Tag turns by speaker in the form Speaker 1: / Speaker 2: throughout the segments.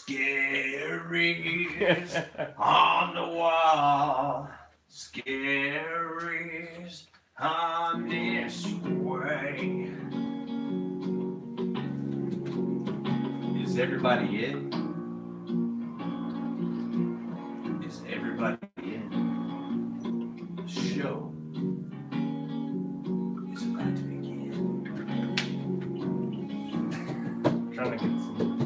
Speaker 1: Scaries on the wall. Scaries on this way. Is everybody in? Is everybody in? The show is about to begin.
Speaker 2: Trying to get some.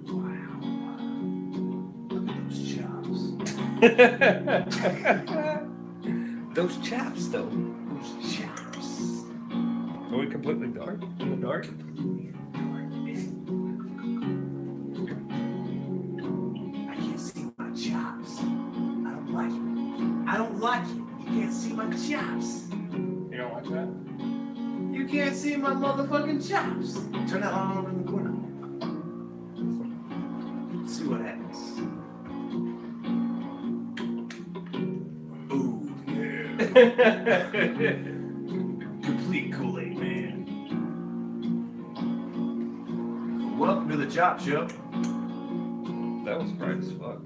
Speaker 1: Wow. Look at those chops.
Speaker 2: Those chaps, though.
Speaker 1: Those chops.
Speaker 2: Are we completely dark? In the dark?
Speaker 1: I can't see my chops. I don't like it. I don't like it. You can't see my chops.
Speaker 2: You don't like that?
Speaker 1: You can't see my motherfucking chops. Turn that on over in the corner. Let's see what happens. Ooh, yeah. Complete Kool-Aid man. Welcome to the Chop Show.
Speaker 2: That was bright as fuck.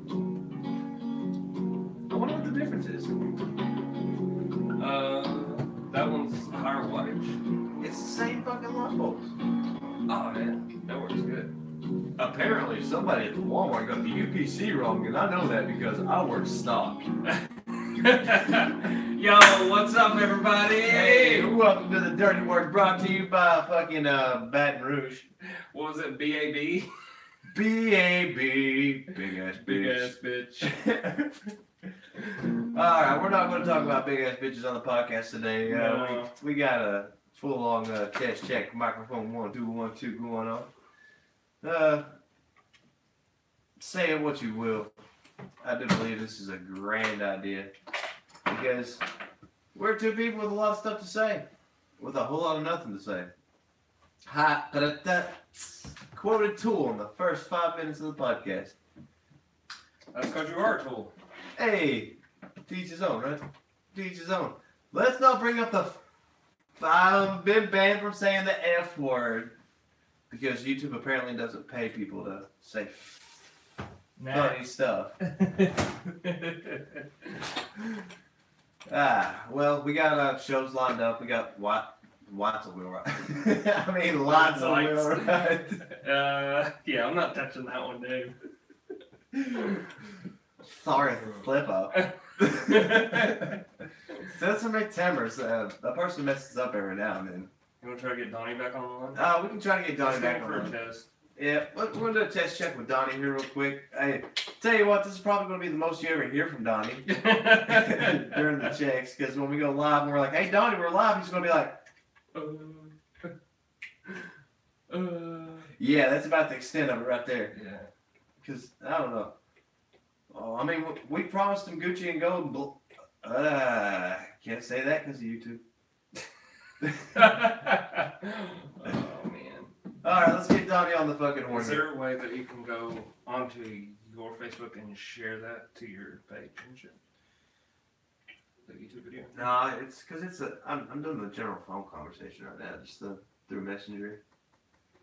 Speaker 1: I wonder what the difference is.
Speaker 2: That one's higher wattage.
Speaker 1: It's the same fucking light bulbs.
Speaker 2: Oh, yeah. That works good.
Speaker 1: Apparently, somebody at the Walmart got the UPC wrong, and I know that because I work stock.
Speaker 2: Yo, what's up, everybody?
Speaker 1: Hey, welcome to the Dirty Work, brought to you by fucking Baton Rouge.
Speaker 2: What was it, BAB?
Speaker 1: B.A.B. Big ass
Speaker 2: Big
Speaker 1: bitch.
Speaker 2: ass bitch.
Speaker 1: Alright, we're not going to talk about big ass bitches on the podcast today.
Speaker 2: No.
Speaker 1: We got a full long test check, microphone 1, 2, 1, 2 going on. Say it what you will. I do believe this is a grand idea because we're two people with a lot of stuff to say, with a whole lot of nothing to say. Quoted tool in the first 5 minutes of the podcast.
Speaker 2: That's because you are a tool.
Speaker 1: Hey, to each his own, right? To each his own. Let's not bring up the. I've been banned from saying the F word because YouTube apparently doesn't pay people to say funny stuff. Well, we got shows lined up. We got Watts of Wheel Right. I mean, lots of Wheel Right.
Speaker 2: Yeah, I'm not touching that one, Dave.
Speaker 1: Sorry, slip up. Sesame Timbers, that person messes up every now and then.
Speaker 2: You want to try to get Donnie back on the line?
Speaker 1: We can try to get Donnie back on
Speaker 2: for a
Speaker 1: the line.
Speaker 2: test.
Speaker 1: Yeah, we're going to do a test check with Donnie here real quick. Hey, tell you what, this is probably going to be the most you ever hear from Donnie during the checks, because when we go live and we're like, hey, Donnie, we're live, he's going to be like, yeah, that's about the extent of it right there.
Speaker 2: Yeah.
Speaker 1: Because, I don't know. Oh, I mean, we promised him Gucci and gold. Can't say that because of YouTube.
Speaker 2: Oh, man.
Speaker 1: Alright, let's get Donnie on the fucking horn
Speaker 2: Is
Speaker 1: here.
Speaker 2: there a way that you can go onto your Facebook and share that to your page and shit? The YouTube video?
Speaker 1: No, it's because I'm doing the general phone conversation right now, just through Messenger.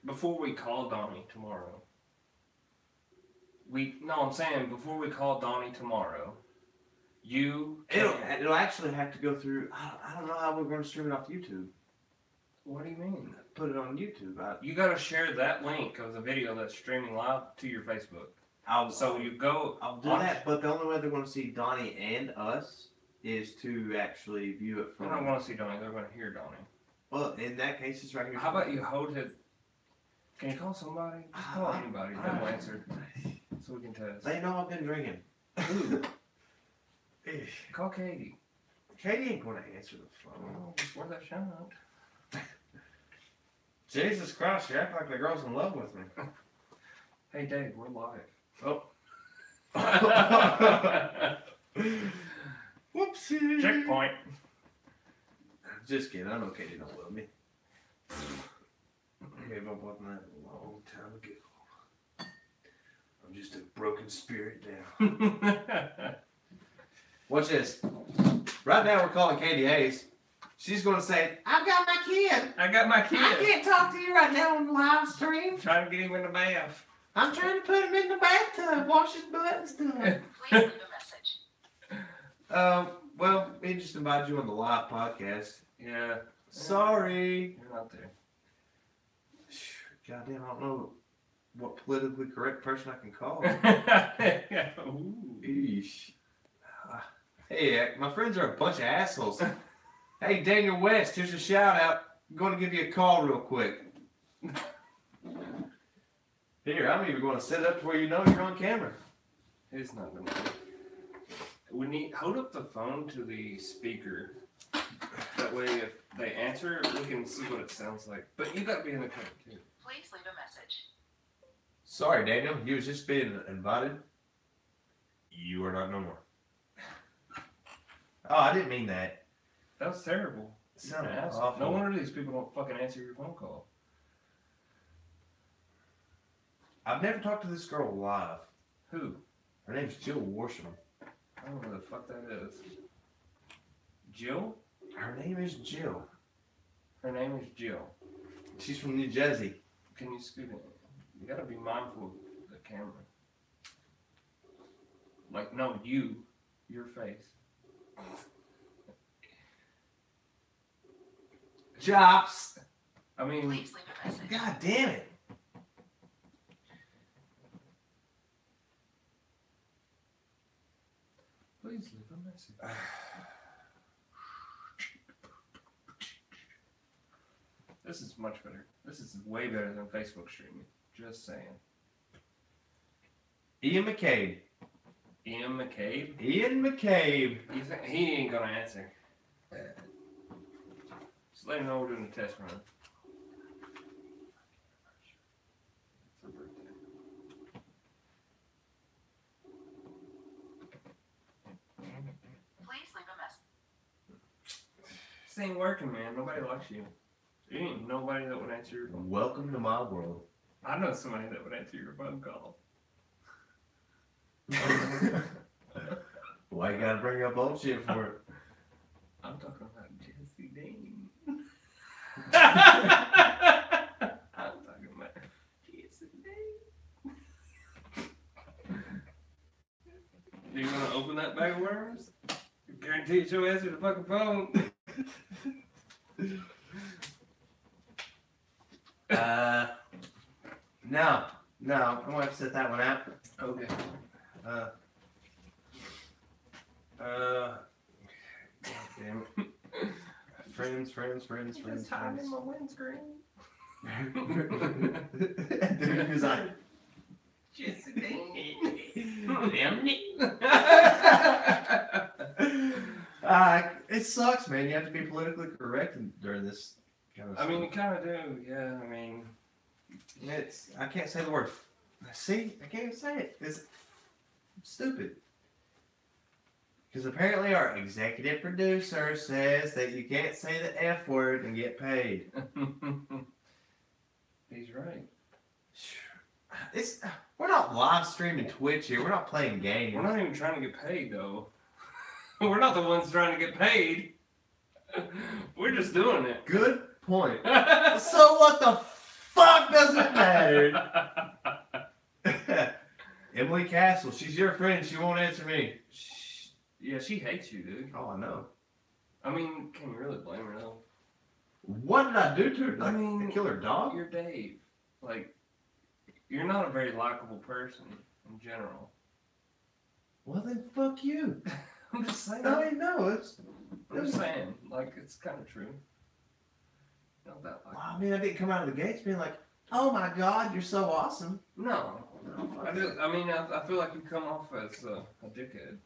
Speaker 2: Before we call Donnie tomorrow. I'm saying before we call Donnie tomorrow,
Speaker 1: It'll actually have to go through. I don't know how we're going to stream it off YouTube.
Speaker 2: What do you mean?
Speaker 1: Put it on YouTube.
Speaker 2: You got to share that link of the video that's streaming live to your Facebook.
Speaker 1: I'll
Speaker 2: do
Speaker 1: that, but the only way they're going to see Donnie and us is to actually view it
Speaker 2: I
Speaker 1: from.
Speaker 2: don't want to see Donnie. They're going to hear Donnie.
Speaker 1: Well, in that case, it's right here.
Speaker 2: How about you hold it? Can you call somebody? Just call anybody that will answer, so we can test.
Speaker 1: They know I've been drinking.
Speaker 2: Ooh. Call Katie.
Speaker 1: Katie ain't going to answer the phone.
Speaker 2: Oh, just wear that shot.
Speaker 1: Jesus Christ, you act like the girl's in love with me.
Speaker 2: Hey Dave, we're live.
Speaker 1: Oh. Whoopsie.
Speaker 2: Checkpoint.
Speaker 1: Just kidding. I know Katie don't love me. I gave up on that a long time ago. I'm just a broken spirit now. Watch this. Right now we're calling Katie Hayes. She's gonna say, "I've got my kid.
Speaker 2: I got my
Speaker 1: I
Speaker 2: kid.
Speaker 1: can't talk to you right now on the live stream.
Speaker 2: Trying to get him in the bath.
Speaker 1: I'm trying to put him in the bathtub, wash his butt and stuff."
Speaker 3: Please leave a message.
Speaker 1: Well, we just invited you on the live podcast.
Speaker 2: Yeah.
Speaker 1: Sorry.
Speaker 2: You're not there.
Speaker 1: Goddamn, I don't know what politically correct person I can call.
Speaker 2: Ooh.
Speaker 1: Eesh. Hey, my friends are a bunch of assholes. Hey, Daniel West, here's a shout out. I'm going to give you a call real quick. Here, I'm even going to set it up to where you know you're on camera.
Speaker 2: It's not gonna work. Hold up the phone to the speaker. That way, if they answer, we can see what it sounds like. But you gotta be in the car too.
Speaker 3: Please leave a message.
Speaker 1: Sorry, Daniel. You was just being invited. You are not no more. Oh, I didn't mean that.
Speaker 2: That was terrible.
Speaker 1: It sounded
Speaker 2: You're an asshole.
Speaker 1: awful.
Speaker 2: No wonder these people don't fucking answer your phone call.
Speaker 1: I've never talked to this girl live.
Speaker 2: Who?
Speaker 1: Her name's Jill Worsham.
Speaker 2: I don't know who the fuck that is. Jill?
Speaker 1: Her name is Jill.
Speaker 2: Her name is Jill.
Speaker 1: She's from New Jersey.
Speaker 2: Can you scoot in? You gotta be mindful of the camera. Like, no, your face.
Speaker 1: Chops.
Speaker 2: I mean,
Speaker 3: Please leave a message.
Speaker 1: God damn it.
Speaker 2: please leave a message. This is much better. This is way better than Facebook streaming. Just saying.
Speaker 1: Ian McCabe.
Speaker 2: Ian McCabe?
Speaker 1: Ian McCabe.
Speaker 2: You think he ain't gonna answer? Just let him know we're doing a test run. It's her birthday.
Speaker 3: Please leave a message.
Speaker 2: This ain't working, man. Nobody likes you. You ain't nobody that would answer your phone.
Speaker 1: Welcome to my world.
Speaker 2: I know somebody that would answer your phone call.
Speaker 1: Why you gotta bring up old shit for it?
Speaker 2: I'm talking about Jesse Dean. I'm talking about Jesse Dean. You gonna open that bag of worms? I guarantee she'll answer the fucking phone.
Speaker 1: No, I'm gonna have to set that one out.
Speaker 2: Okay.
Speaker 1: God damn it. Friends.
Speaker 2: Just hiding my windscreen.
Speaker 1: Dude, he's like,
Speaker 2: Jesse Dean.
Speaker 1: it sucks, man. You have to be politically correct during this kind of
Speaker 2: I mean, you
Speaker 1: stuff.
Speaker 2: kind of do, yeah. I mean,
Speaker 1: I can't say the word. See, I can't even say it. It's stupid. Because apparently our executive producer says that you can't say the F word and get paid.
Speaker 2: he's right.
Speaker 1: We're not live streaming Twitch here. We're not playing games.
Speaker 2: We're not even trying to get paid, though. We're not the ones trying to get paid. We're just doing it.
Speaker 1: Good point. So what the fuck does it matter? Emily Castle, she's your friend. She won't answer me.
Speaker 2: Yeah, she hates you, dude.
Speaker 1: Oh, I know.
Speaker 2: I mean, can you really blame her, though?
Speaker 1: What did I do to her?
Speaker 2: I mean,
Speaker 1: kill her dog?
Speaker 2: You're Dave. Like, you're not a very likable person in general.
Speaker 1: Well, then fuck you.
Speaker 2: I'm just saying.
Speaker 1: No,
Speaker 2: I'm just saying. Like, it's kind of true. Not that
Speaker 1: Well,
Speaker 2: likable.
Speaker 1: I mean, I didn't come out of the gates being like, oh my god, you're so awesome.
Speaker 2: No.
Speaker 1: No, fuck
Speaker 2: I feel like you come off as a dickhead.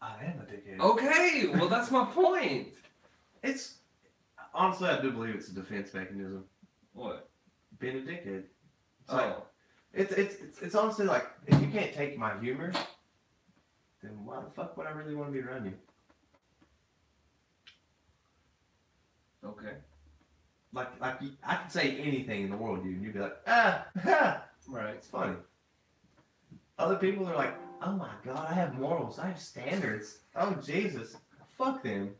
Speaker 1: I am a dickhead.
Speaker 2: Okay, well, that's my point.
Speaker 1: It's honestly, I do believe it's a defense mechanism.
Speaker 2: What?
Speaker 1: Being a dickhead. It's
Speaker 2: Oh.
Speaker 1: like it's honestly like if you can't take my humor, then why the fuck would I really want to be around you?
Speaker 2: Okay.
Speaker 1: Like I could say anything in the world to you, and you'd be like, ha,
Speaker 2: Right.
Speaker 1: it's funny. Other people are like, oh my god, I have morals, I have standards. Oh Jesus. fuck them.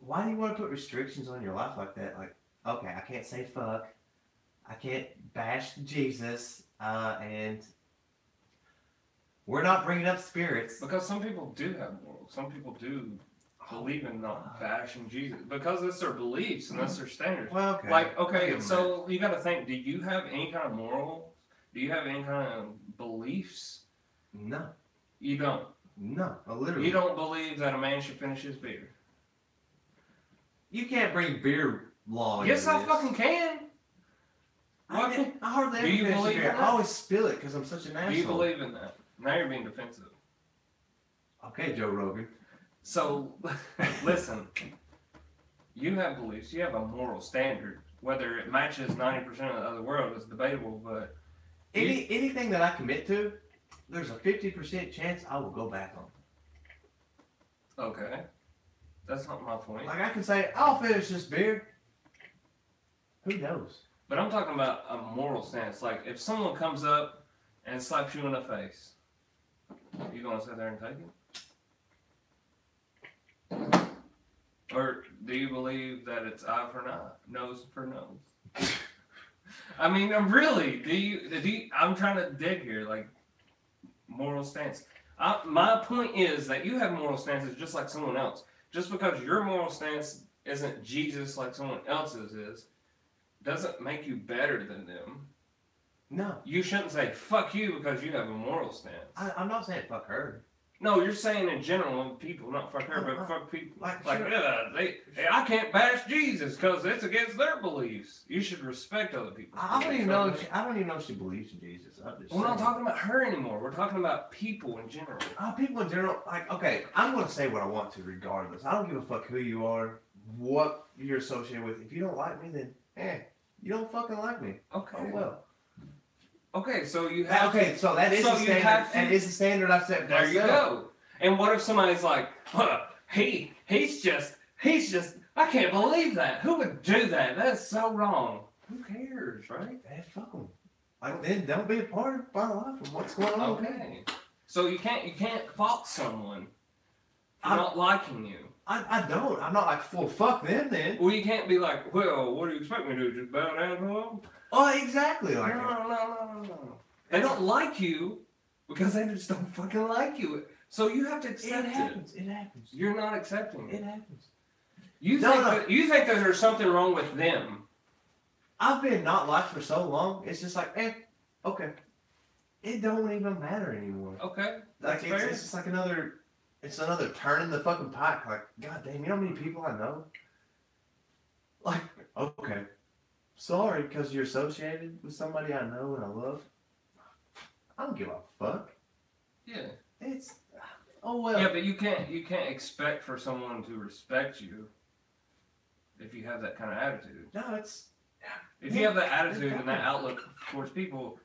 Speaker 1: Why do you want to put restrictions on your life like that? Like, okay, I can't say fuck. I can't bash Jesus. And we're not bringing up spirits.
Speaker 2: Because some people do have morals. Some people do believe in not bashing Jesus because it's their beliefs and that's their standards.
Speaker 1: Well, okay.
Speaker 2: Like,
Speaker 1: I'll
Speaker 2: okay,
Speaker 1: give 'em
Speaker 2: so you got to think: do you have any kind of morals? Do you have any kind of beliefs?
Speaker 1: that. No.
Speaker 2: You don't.
Speaker 1: No. Literally.
Speaker 2: You don't believe that a man should finish his beer.
Speaker 1: You can't bring beer law
Speaker 2: Yes,
Speaker 1: into
Speaker 2: I
Speaker 1: this.
Speaker 2: fucking can.
Speaker 1: I hardly
Speaker 2: Do
Speaker 1: ever
Speaker 2: you
Speaker 1: finish a
Speaker 2: believe
Speaker 1: beer.
Speaker 2: in
Speaker 1: I
Speaker 2: that?
Speaker 1: always spill it because I'm such an asshole.
Speaker 2: Do you believe in that? Now you're being defensive.
Speaker 1: Okay, Joe Rogan.
Speaker 2: So, listen. You have beliefs. You have a moral standard. Whether it matches 90% of the other world is debatable, but
Speaker 1: Anything that I commit to, there's a 50% chance I will go back on.
Speaker 2: okay. That's not my point.
Speaker 1: Like I can say, I'll finish this beer. Who knows?
Speaker 2: But I'm talking about a moral stance. Like, if someone comes up and slaps you in the face, you gonna sit there and take it? Or do you believe that it's eye for an eye, nose for nose? I mean, really, do you? I'm trying to dig here, like, moral stance. My point is that you have moral stances just like someone else. Just because your moral stance isn't Jesus like someone else's is, doesn't make you better than them.
Speaker 1: No.
Speaker 2: You shouldn't say fuck you because you have a moral stance.
Speaker 1: I'm not saying fuck her.
Speaker 2: No, you're saying in general, people, not fuck her, but fuck people.
Speaker 1: Like,
Speaker 2: Like,
Speaker 1: sure.
Speaker 2: hey, I can't bash Jesus because it's against their beliefs. You should respect other people's
Speaker 1: I don't
Speaker 2: beliefs,
Speaker 1: even know.
Speaker 2: right?
Speaker 1: I don't even know if she believes in Jesus. I'm just
Speaker 2: We're not
Speaker 1: saying.
Speaker 2: talking about her anymore. We're talking about people in general.
Speaker 1: People in general, like, okay, I'm going to say what I want to regardless. I don't give a fuck who you are, what you're associated with. If you don't like me, then, you don't fucking like me.
Speaker 2: Okay.
Speaker 1: Oh, well.
Speaker 2: Okay, so you have.
Speaker 1: Okay, so that is
Speaker 2: So
Speaker 1: the
Speaker 2: you
Speaker 1: standard.
Speaker 2: have to-
Speaker 1: That is the standard I've set for
Speaker 2: There you
Speaker 1: myself.
Speaker 2: go. And what if somebody's like, he's just, I can't believe that. Who would do that? That's so wrong. Who cares, right?
Speaker 1: Hey, fuck them. Like, then don't be a part of my life of what's going on.
Speaker 2: Okay. So you can't fault someone for
Speaker 1: I'm-
Speaker 2: not liking you.
Speaker 1: I don't. I'm not like, well, fuck them then.
Speaker 2: Well, you can't be like, well, what do you expect me to do? Just bow down to them?
Speaker 1: Oh, exactly.
Speaker 2: No,
Speaker 1: Like,
Speaker 2: no. They don't like you because they just don't fucking like you. So you have to
Speaker 1: it
Speaker 2: accept it.
Speaker 1: happens. It happens.
Speaker 2: You're not accepting it.
Speaker 1: It happens.
Speaker 2: You
Speaker 1: No,
Speaker 2: think
Speaker 1: no.
Speaker 2: that you think that there's something wrong with them.
Speaker 1: I've been not liked for so long. It's just like, okay. It don't even matter anymore.
Speaker 2: Okay.
Speaker 1: Like,
Speaker 2: That's fair.
Speaker 1: it's just like another turn in the fucking pike. Like, goddamn, you know how many people I know? Like, okay. Sorry, because you're associated with somebody I know and I love. I don't give a fuck.
Speaker 2: Yeah.
Speaker 1: It's, oh well.
Speaker 2: Yeah, but you can't expect for someone to respect you if you have that kind of attitude.
Speaker 1: No, it's,
Speaker 2: If you have that attitude and that outlook towards people,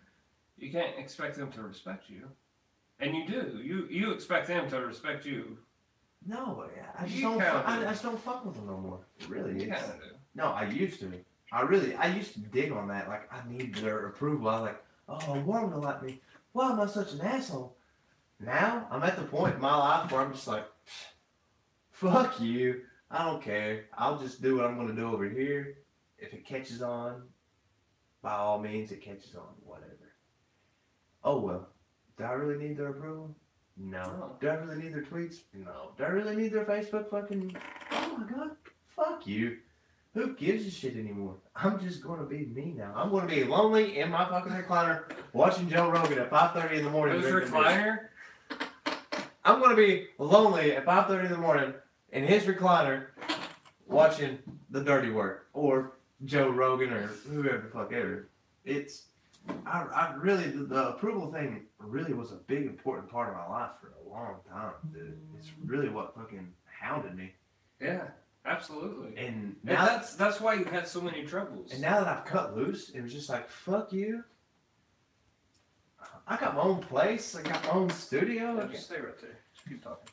Speaker 2: you can't expect them to respect you. And you do. You expect them to respect you.
Speaker 1: no, I just
Speaker 2: You
Speaker 1: don't,
Speaker 2: kinda
Speaker 1: I
Speaker 2: do.
Speaker 1: just don't fuck with them no more. Really,
Speaker 2: You
Speaker 1: it's,
Speaker 2: kind of do.
Speaker 1: no, I used to. I used to dig on that. Like, I need their approval. I was like, oh, I want them to like me. Why am I such an asshole? Now, I'm at the point in my life where I'm just like, fuck you. I don't care. I'll just do what I'm going to do over here. If it catches on, by all means, it catches on. Whatever. Oh, well. Do I really need their approval? No.
Speaker 2: No.
Speaker 1: Do I really need their tweets? No. Do I really need their Facebook fucking... Oh, my God. Fuck you. Who gives a shit anymore? I'm just going to be me now. I'm going to be lonely in my fucking recliner watching Joe Rogan at 5:30 in the morning.
Speaker 2: Who's
Speaker 1: drinking beer.
Speaker 2: recliner?
Speaker 1: I'm going to be lonely at 5:30 in the morning in his recliner watching The Dirty Work or Joe Rogan or whoever the fuck ever. It's... I really... The approval thing really was a big important part of my life for a long time, dude. It's really what fucking hounded me.
Speaker 2: Yeah, absolutely.
Speaker 1: And
Speaker 2: And
Speaker 1: now
Speaker 2: that's why you had so many troubles.
Speaker 1: And now that I've cut loose, it was just like, fuck you. I got my own place. I got my own studio.
Speaker 2: Yeah, just stay right there. Just keep talking.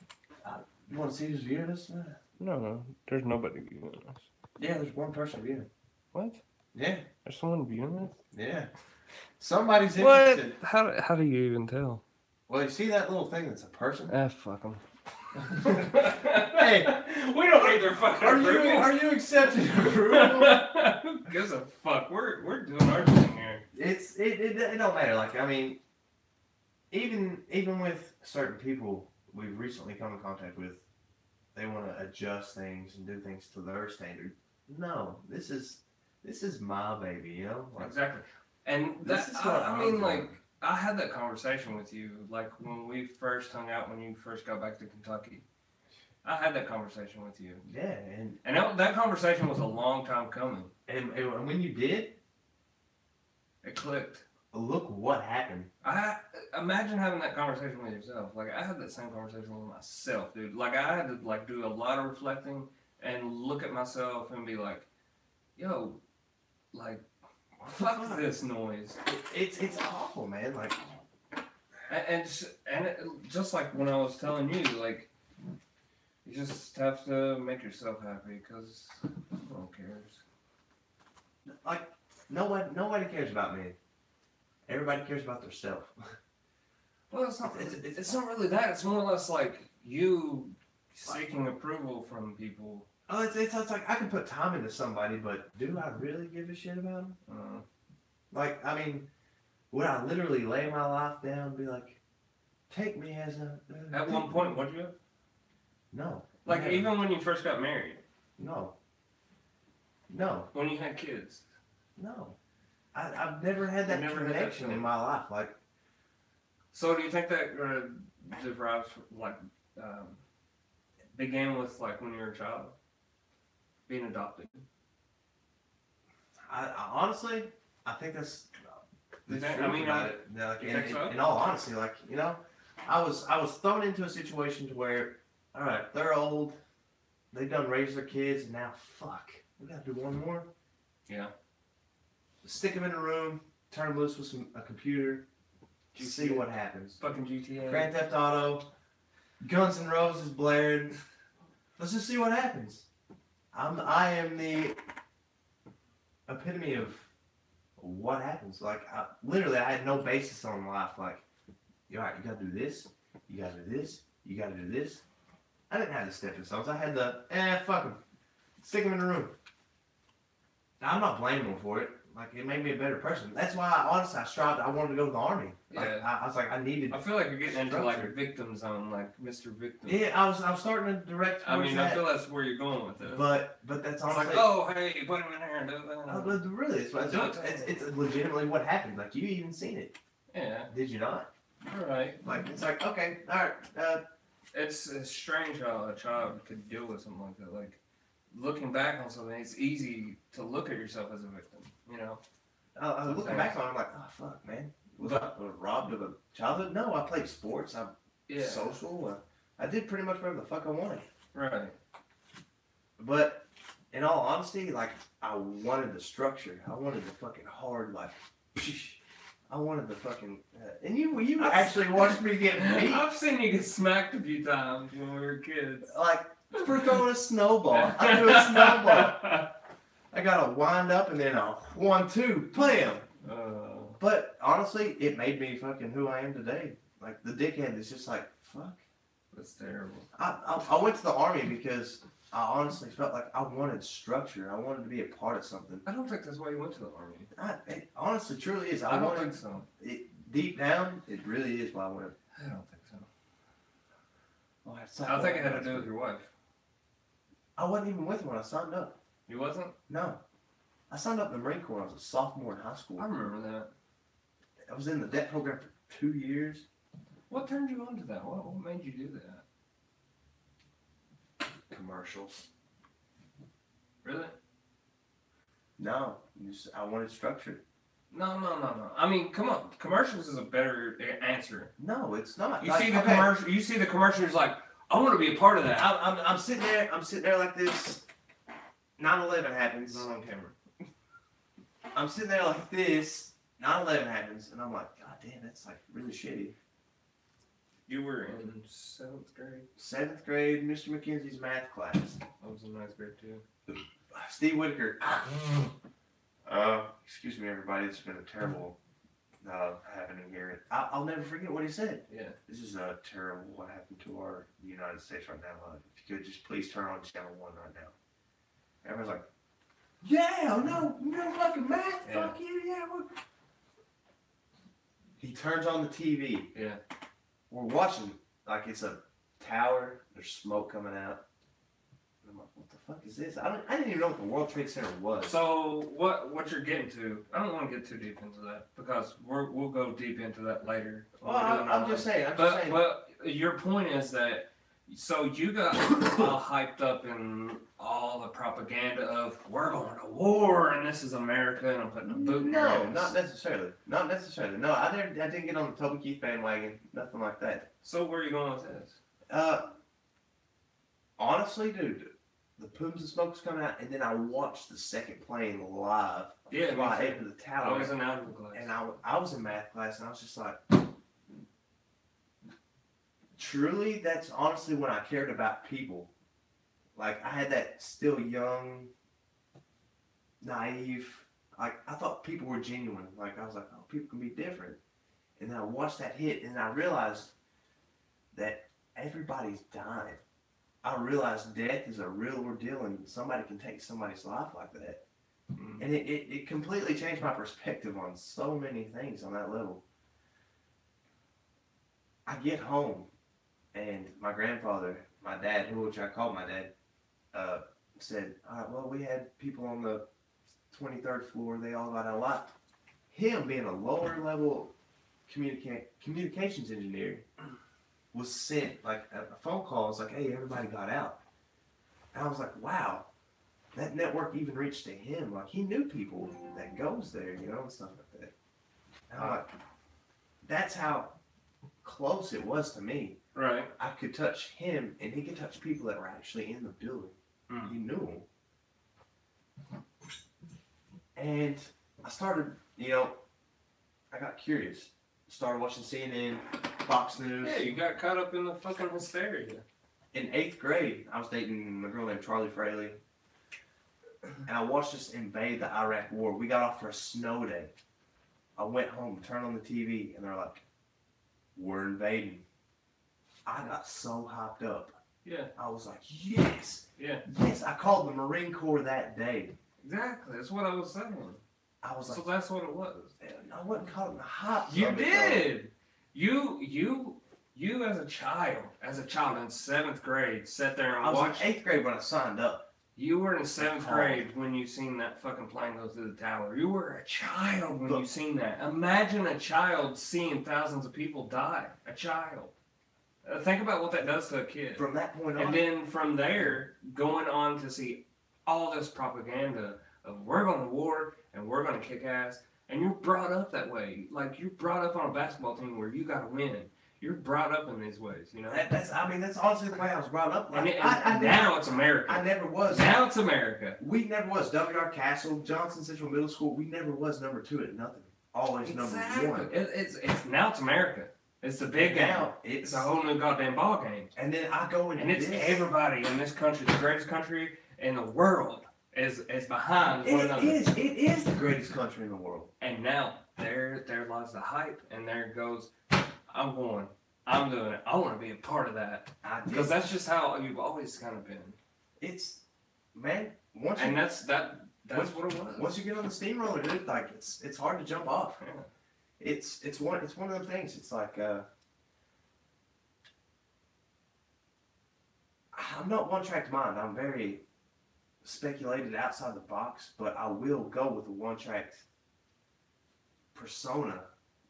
Speaker 1: You want to see who's viewing us?
Speaker 2: No, there's nobody viewing this.
Speaker 1: Yeah, there's one person viewing.
Speaker 2: What?
Speaker 1: Yeah,
Speaker 2: There's someone viewing this?
Speaker 1: yeah. Somebody's
Speaker 2: What?
Speaker 1: interested.
Speaker 2: How do you even tell?
Speaker 1: Well, you see that little thing that's a person?
Speaker 2: Fuck them.
Speaker 1: Hey,
Speaker 2: we don't need their fucking approval.
Speaker 1: Are you accepting approval?
Speaker 2: Who gives a fuck? We're doing our thing here.
Speaker 1: It don't matter. Like, I mean, even with certain people we've recently come in contact with, they want to adjust things and do things to their standard. No, this is my baby, you know. Like,
Speaker 2: Exactly. And
Speaker 1: this
Speaker 2: that
Speaker 1: is what
Speaker 2: I
Speaker 1: I'm
Speaker 2: mean,
Speaker 1: doing.
Speaker 2: like, I had that conversation with you, like when we first hung out when you first got back to Kentucky. I had that conversation with you,
Speaker 1: yeah,
Speaker 2: and that conversation was a long time coming.
Speaker 1: and when you did,
Speaker 2: It clicked.
Speaker 1: look what happened.
Speaker 2: I imagine having that conversation with yourself. Like I had that same conversation with myself, dude. Like I had to like do a lot of reflecting and look at myself and be like, "Yo, like, fuck this noise."
Speaker 1: It's awful, man. Like,
Speaker 2: And just like when I was telling you, like, you just have to make yourself happy because no one cares.
Speaker 1: like nobody cares about me. Everybody cares about themselves.
Speaker 2: Well, it's not really that. It's more or less like you seeking approval from people.
Speaker 1: Oh, it's like I can put time into somebody, but do I really give a shit about them? Like, I mean, would I literally lay my life down and be like, take me as a...
Speaker 2: At one point, would you?
Speaker 1: No.
Speaker 2: Like,
Speaker 1: never.
Speaker 2: even when you first got married,
Speaker 1: No. No.
Speaker 2: when you had kids.
Speaker 1: No. I've never had that
Speaker 2: Never had that
Speaker 1: connection in
Speaker 2: feeling.
Speaker 1: my life. Like,
Speaker 2: So do you think that derives, like, began with, like, when you were a child? Being adopted?
Speaker 1: I honestly, I think that's the
Speaker 2: You think-
Speaker 1: truth
Speaker 2: I mean,
Speaker 1: about it. Now, like,
Speaker 2: you think so?
Speaker 1: in all honesty, like, you know, I was thrown into a situation to where, all right, they're old, they've done raised their kids, and now, fuck, we gotta do one more.
Speaker 2: Yeah.
Speaker 1: Stick them in a room, turn them loose with a computer, see
Speaker 2: GTA.
Speaker 1: what happens.
Speaker 2: Fucking GTA.
Speaker 1: Grand Theft Auto, Guns N' Roses blared. Let's just see what happens. I am the epitome of what happens. Like, literally, I had no basis on life. Like, all right, you gotta do this, you gotta do this, you gotta do this. I didn't have the stepping stones. I had the, fuck them. Stick them in the room. Now, I'm not blaming them for it. Like, it made me a better person. That's why, honestly, I wanted to go to the Army. Like,
Speaker 2: Yeah.
Speaker 1: I was like, I needed.
Speaker 2: I feel like you're getting into, like,
Speaker 1: structure.
Speaker 2: victim zone, like Mr. Victim.
Speaker 1: Yeah, I was starting to direct
Speaker 2: I
Speaker 1: towards
Speaker 2: mean,
Speaker 1: that.
Speaker 2: I feel that's where you're going with it.
Speaker 1: But that's
Speaker 2: It's
Speaker 1: honestly.
Speaker 2: like, oh, hey, put him in there and do that.
Speaker 1: But really, it's legitimately what happened. Like, you even seen it,
Speaker 2: Yeah,
Speaker 1: did you not?
Speaker 2: all right.
Speaker 1: Like, it's like, okay, all right.
Speaker 2: It's strange how a child could deal with something like that. Like, looking back on something, it's easy to look at yourself as a victim, you know?
Speaker 1: I was looking back on it, I'm like, oh fuck, man. Was I robbed of a childhood? No, I played sports. I'm
Speaker 2: Yeah,
Speaker 1: social. I did pretty much whatever the fuck I wanted.
Speaker 2: right.
Speaker 1: But in all honesty, like, I wanted the structure. I wanted the fucking hard, like, I wanted the fucking. And you actually watched me get beat.
Speaker 2: I've seen you get smacked a few times when we were kids.
Speaker 1: Like, for throwing a snowball. I threw a snowball. I got a wind up and then a 1-2, blam. But honestly, it made me fucking who I am today. Like, the dickhead is just like, fuck.
Speaker 2: That's terrible.
Speaker 1: I went to the Army because I honestly felt like I wanted structure. I wanted to be a part of something.
Speaker 2: I don't think that's why you went to the Army.
Speaker 1: It honestly, truly is.
Speaker 2: I don't
Speaker 1: wanted
Speaker 2: think so.
Speaker 1: it, deep down, it really is why I went.
Speaker 2: I don't think so.
Speaker 1: Oh,
Speaker 2: I think it had to do with your wife.
Speaker 1: I wasn't even with her when I signed up.
Speaker 2: You wasn't?
Speaker 1: No. I signed up in the Marine Corps when I was a sophomore in high school.
Speaker 2: I remember that.
Speaker 1: I was in the DEP program for 2 years.
Speaker 2: What turned you on to that? What made you do that?
Speaker 1: Commercials.
Speaker 2: Really?
Speaker 1: No, I wanted structure.
Speaker 2: No. I mean, come on. Commercials is a better answer.
Speaker 1: No, it's not.
Speaker 2: You see the commercial. You see the commercial. You're like, I want to be a part of that.
Speaker 1: I'm sitting there. I'm sitting there like this. 9/11 happens.
Speaker 2: Not on camera.
Speaker 1: I'm sitting there like this. 9/11 happens, and I'm like, God damn, that's like really shitty.
Speaker 2: You were in 7th grade.
Speaker 1: 7th grade, Mr. McKenzie's math class.
Speaker 2: I was in 9th grade too.
Speaker 1: Steve Whitaker. Excuse me, everybody. It's been a terrible No, I happen to hear it. I'll never forget what he said.
Speaker 2: Yeah.
Speaker 1: This is terrible. What happened to our United States right now? If you could just please turn on channel 1 right now. Everyone's like, yeah, no fucking math.
Speaker 2: Yeah.
Speaker 1: Fuck you, yeah. He turns on the TV.
Speaker 2: Yeah.
Speaker 1: We're watching like it's a tower. There's smoke coming out. And I'm like, what the fuck is this? I didn't even know what the World Trade Center was.
Speaker 2: So what you're getting to? I don't want to get too deep into that because we'll go deep into that later.
Speaker 1: Well, I'm just saying.
Speaker 2: But your point is that so you got all hyped up in all the propaganda of we're going to war and this is America and I'm putting a boot in your
Speaker 1: No,
Speaker 2: ass.
Speaker 1: not necessarily. Not necessarily. No, I didn't get on the Toby Keith bandwagon. Nothing like that.
Speaker 2: So where are you going with this?
Speaker 1: Honestly, dude, the plumes of smoke was coming out, and then I watched the second plane live
Speaker 2: Yeah,
Speaker 1: fly
Speaker 2: me too.
Speaker 1: into the
Speaker 2: I
Speaker 1: tower.
Speaker 2: was in algebra class.
Speaker 1: And I was in math class, and I was just like, truly, that's honestly when I cared about people. Like, I had that still young, naive, like, I thought people were genuine. Like, I was like, oh, people can be different. And then I watched that hit, and I realized that everybody's dying. I realized death is a real ordeal, and somebody can take somebody's life like that.
Speaker 2: Mhm.
Speaker 1: And it completely changed my perspective on so many things on that level. I get home, and my grandfather, my dad, which I called my dad, said, all right, well, we had people on the 23rd floor. They all got out a lot. Him being a lower level communications engineer was sent like a phone call. It's like, hey, everybody got out. And I was like, wow, that network even reached to him. Like, he knew people that goes there, you know, and stuff like that. And I'm like, that's how close it was to me.
Speaker 2: Right.
Speaker 1: I could touch him, and he could touch people that were actually in the building.
Speaker 2: Mm.
Speaker 1: He knew them. And I started, you know, I got curious. Started watching CNN, Fox News.
Speaker 2: Yeah, you got caught up in the fucking hysteria.
Speaker 1: In 8th grade, I was dating a girl named Charlie Fraley. And I watched us invade the Iraq War. We got off for a snow day. I went home, turned on the TV, and they're like, we're invading. I got so hyped up.
Speaker 2: Yeah.
Speaker 1: I was like, yes!
Speaker 2: Yeah.
Speaker 1: Yes, I called the Marine Corps that day.
Speaker 2: Exactly. That's what I was saying.
Speaker 1: I was
Speaker 2: So
Speaker 1: like,
Speaker 2: that's what it was.
Speaker 1: I wasn't caught in the hype.
Speaker 2: You
Speaker 1: of it,
Speaker 2: did. You as a child in 7th grade, sat there
Speaker 1: though.
Speaker 2: and
Speaker 1: I was
Speaker 2: watched.
Speaker 1: in 8th grade when I signed up.
Speaker 2: You were in 7th
Speaker 1: Oh.
Speaker 2: grade when you seen that fucking plane go through the tower. You were a child when
Speaker 1: But-
Speaker 2: you seen that. Imagine a child seeing thousands of people die. A child. Think about what that does to a kid.
Speaker 1: From that point on,
Speaker 2: And then from there, going on to see all this propaganda of we're going to war and we're going to kick ass. And you're brought up that way. Like, you're brought up on a basketball team where you got to win. You're brought up in these ways, you know?
Speaker 1: that's honestly the way I was brought up. Like, I
Speaker 2: now
Speaker 1: never,
Speaker 2: it's America.
Speaker 1: I never was.
Speaker 2: Now it's America.
Speaker 1: We never was. W.R. Castle, Johnson Central Middle School, we never was number 2 at nothing. Always number 1.
Speaker 2: It's now it's America. It's the big game.
Speaker 1: Now,
Speaker 2: It's a whole new goddamn ball game.
Speaker 1: and then I go into
Speaker 2: And it's
Speaker 1: this.
Speaker 2: everybody in this country, the greatest country in the world, is behind one another.
Speaker 1: It is the greatest country in the world.
Speaker 2: And now there lies the hype, and there goes, I'm going, I'm doing it. I want to be a part of that because that's just how you've always kind of been.
Speaker 1: It's, man,
Speaker 2: And that's what it was.
Speaker 1: once you get on the steamroller, dude, like it's hard to jump off.
Speaker 2: Yeah.
Speaker 1: It's one of those things. It's like I'm not one-track mind. I'm very speculated outside the box, but I will go with a one-track persona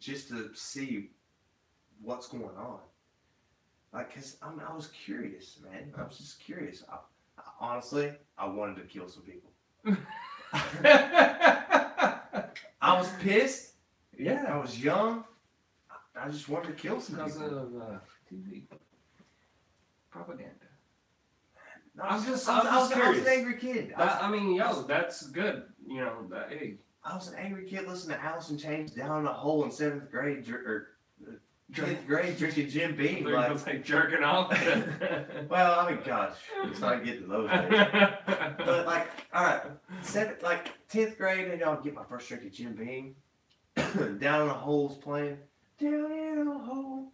Speaker 1: just to see what's going on. Like, cause I was curious, man. I was just curious. Honestly, I wanted to kill some people. I was pissed.
Speaker 2: Yeah.
Speaker 1: I was young. I just wanted to kill some
Speaker 2: Because
Speaker 1: people.
Speaker 2: of TV propaganda.
Speaker 1: I was
Speaker 2: I'm just
Speaker 1: I was
Speaker 2: curious.
Speaker 1: an angry kid.
Speaker 2: I mean, yo, that's good. You know, hey,
Speaker 1: I was an angry kid listening to Alice in Chains down in a hole in 7th grade or 10th grade drinking Jim Beam.
Speaker 2: they're
Speaker 1: Like,
Speaker 2: like jerking off.
Speaker 1: well, I mean, gosh, let's not get to those days. But like, all right, 10th grade, and I'll get my first drink of Jim Beam. Down in the holes playing. Down in the hole.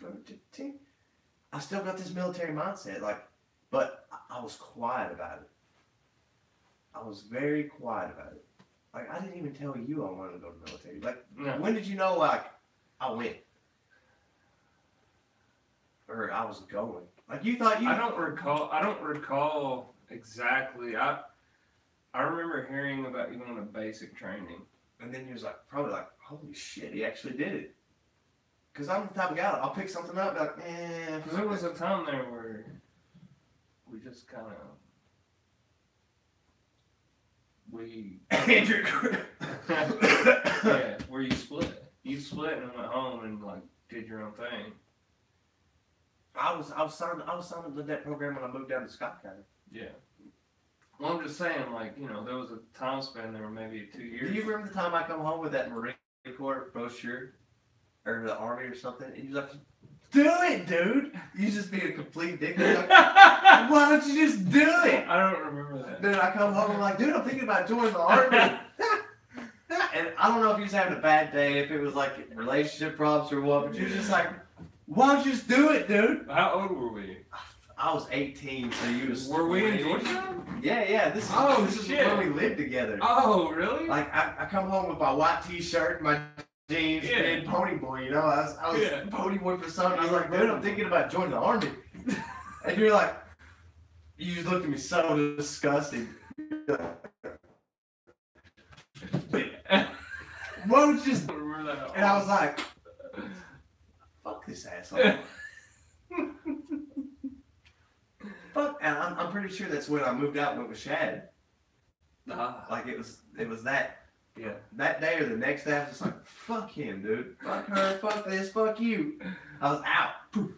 Speaker 1: I still got this military mindset, like, but I was quiet about it. I was very quiet about it. Like, I didn't even tell you I wanted to go to the military. Like,
Speaker 2: No.
Speaker 1: when did you know, like, I went? Or I was going? Like, you thought you...
Speaker 2: I don't recall exactly. I remember hearing about you going to basic training.
Speaker 1: And then you was like, probably like, holy shit, he actually did it. Because I'm the type of guy, I'll pick something up, be like,
Speaker 2: Because there was a time there where we just kind of...
Speaker 1: Andrew.
Speaker 2: Yeah, where you split. You split and went home and, like, did your own thing.
Speaker 1: I was signed up to that program when I moved down to Scott County.
Speaker 2: Yeah. Well, I'm just saying, like, you know, there was a time span there, maybe 2 years.
Speaker 1: Do you remember the time I come home with that Marine Corps brochure? Or the Army or something? And you was like, do it, dude! You just be a complete dick. Like, why don't you just do it?
Speaker 2: I don't remember that.
Speaker 1: Dude, I come home and I'm like, dude, I'm thinking about joining the Army. And I don't know if you was having a bad day, if it was like relationship problems or what, but you're just like, why don't you just do it, dude?
Speaker 2: How old were we?
Speaker 1: I was 18, so you was...
Speaker 2: Were we in
Speaker 1: 20.
Speaker 2: Georgetown?
Speaker 1: Yeah, this is,
Speaker 2: Oh,
Speaker 1: this is
Speaker 2: shit.
Speaker 1: when we lived together.
Speaker 2: Oh, really?
Speaker 1: Like, I come home with my white t-shirt, my jeans,
Speaker 2: Yeah.
Speaker 1: and pony boy, you know? I was
Speaker 2: Yeah.
Speaker 1: pony boy for something. I was like, dude, I'm thinking about joining the Army. And you're like, you just looked at me so disgusting. Why don't you just...
Speaker 2: I don't remember that at all.
Speaker 1: And I was like, fuck this asshole. Fuck, and I'm pretty sure that's when I moved out and went with Shad. Like, it was that...
Speaker 2: Yeah.
Speaker 1: That day or the next day, I was just like, fuck him, dude. Fuck her, fuck this, fuck you. I was out. Poof.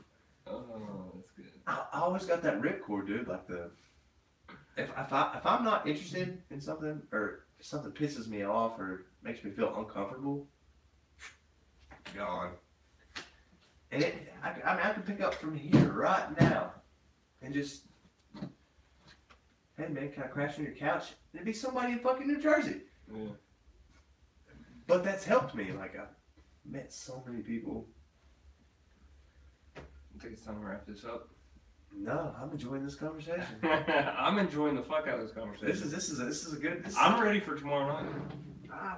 Speaker 2: Oh, that's good.
Speaker 1: I always got that ripcord, dude. Like if I'm not interested in something, or if something pisses me off or makes me feel uncomfortable, gone. And I mean, I can pick up from here right now and just, hey man, can I crash on your couch? And it'd be somebody in fucking New Jersey.
Speaker 2: Yeah.
Speaker 1: But that's helped me. Like, I've met so many people.
Speaker 2: I think it's time to wrap this up.
Speaker 1: No, I'm enjoying this conversation.
Speaker 2: I'm enjoying the fuck out of this conversation.
Speaker 1: This is a good.
Speaker 2: I'm ready for tomorrow night.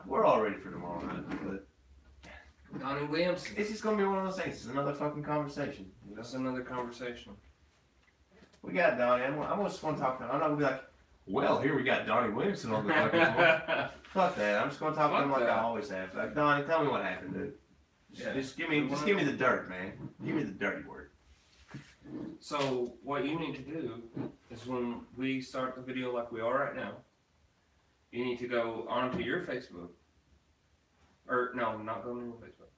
Speaker 1: We're all ready for tomorrow night, but
Speaker 2: Donnie Williamson.
Speaker 1: it's just gonna be one of those things. It's another fucking conversation. You know?
Speaker 2: That's another conversation.
Speaker 1: We got Donnie. I just want to talk to him. I'm not gonna be like, well, here we got Donnie Williamson on the fucking floor. Fuck that. I'm just gonna talk to him
Speaker 2: Fuck
Speaker 1: like I
Speaker 2: that.
Speaker 1: always have. Like, Donnie, tell me what happened, dude.
Speaker 2: Yeah.
Speaker 1: Just give me the dirt, man. Give me the dirty word.
Speaker 2: So what you need to do is when we start the video like we are right now, you need to go onto your Facebook. Or no, not go on your Facebook.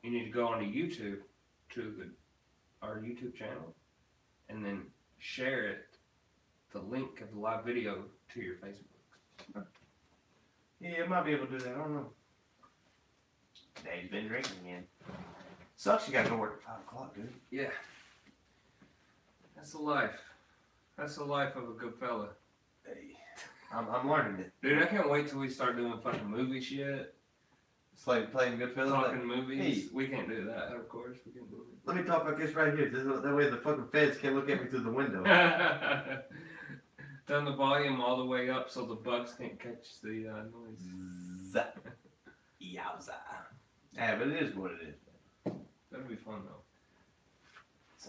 Speaker 2: You need to go onto YouTube to our YouTube channel and then share it, the link of the live video to your Facebook.
Speaker 1: Yeah, I might be able to do that. I don't know. Dave's been drinking again. Sucks you gotta go work at 5 o'clock, dude.
Speaker 2: Yeah. That's the life. That's the life of a good fella.
Speaker 1: Hey, I'm learning it.
Speaker 2: Dude, I can't wait till we start doing fucking movie shit.
Speaker 1: It's like playing Goodfellas.
Speaker 2: Talking
Speaker 1: Like,
Speaker 2: movies.
Speaker 1: hey.
Speaker 2: We can't do that, of course. We can't do it.
Speaker 1: let me talk like this right here. That way the fucking feds can't look at me through the window.
Speaker 2: Turn the volume all the way up so the bugs can't catch the noise.
Speaker 1: Zap. Yowza. Yeah, but it is what it is.
Speaker 2: That'd be fun though.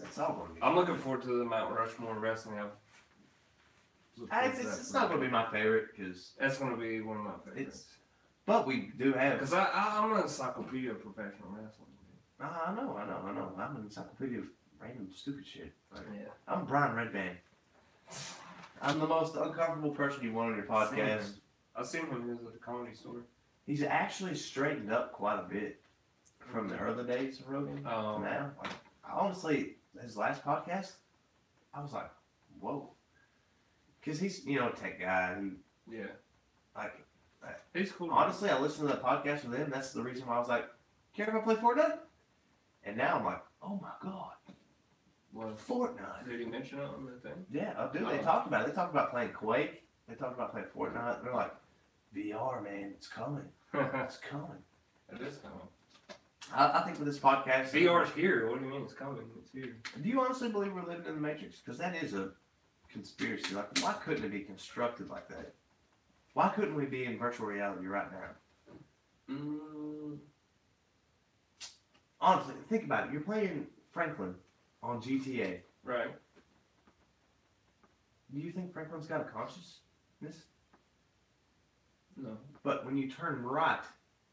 Speaker 1: It's all gonna be.
Speaker 2: I'm looking forward to the Mount Rushmore wrestling.
Speaker 1: It's not gonna be my favorite because,
Speaker 2: That's gonna be one of my favorites.
Speaker 1: but we do have.
Speaker 2: Because I'm an encyclopedia of professional wrestling.
Speaker 1: I know. I'm an encyclopedia of random stupid shit. Like,
Speaker 2: Yeah.
Speaker 1: I'm Brian Redband. I'm the most uncomfortable person you want on your podcast.
Speaker 2: I've seen him when he was at the Comedy Store.
Speaker 1: He's actually straightened up quite a bit from the early days of Rogan to now. Like, honestly, his last podcast, I was like, whoa. Because he's, a tech guy.
Speaker 2: Yeah.
Speaker 1: Like,
Speaker 2: He's cool.
Speaker 1: honestly, I listened to that podcast with him. That's the reason why I was like, care if I play Fortnite? And now I'm like, oh my God,
Speaker 2: What?
Speaker 1: Fortnite.
Speaker 2: Did he mention it on the thing?
Speaker 1: Yeah, dude, they talked about it. They talked about playing Quake. They talked about playing Fortnite. They're like, VR, man, it's coming. It's coming.
Speaker 2: It is coming.
Speaker 1: I think with this podcast,
Speaker 2: VR's here. What do you mean it's coming? It's here.
Speaker 1: Do you honestly believe we're living in the Matrix? Because that is a conspiracy. Like, why couldn't it be constructed like that? Why couldn't we be in virtual reality right now? Honestly, think about it. You're playing Franklin on GTA.
Speaker 2: Right.
Speaker 1: Do you think Franklin's got a consciousness?
Speaker 2: No.
Speaker 1: But when you turn right,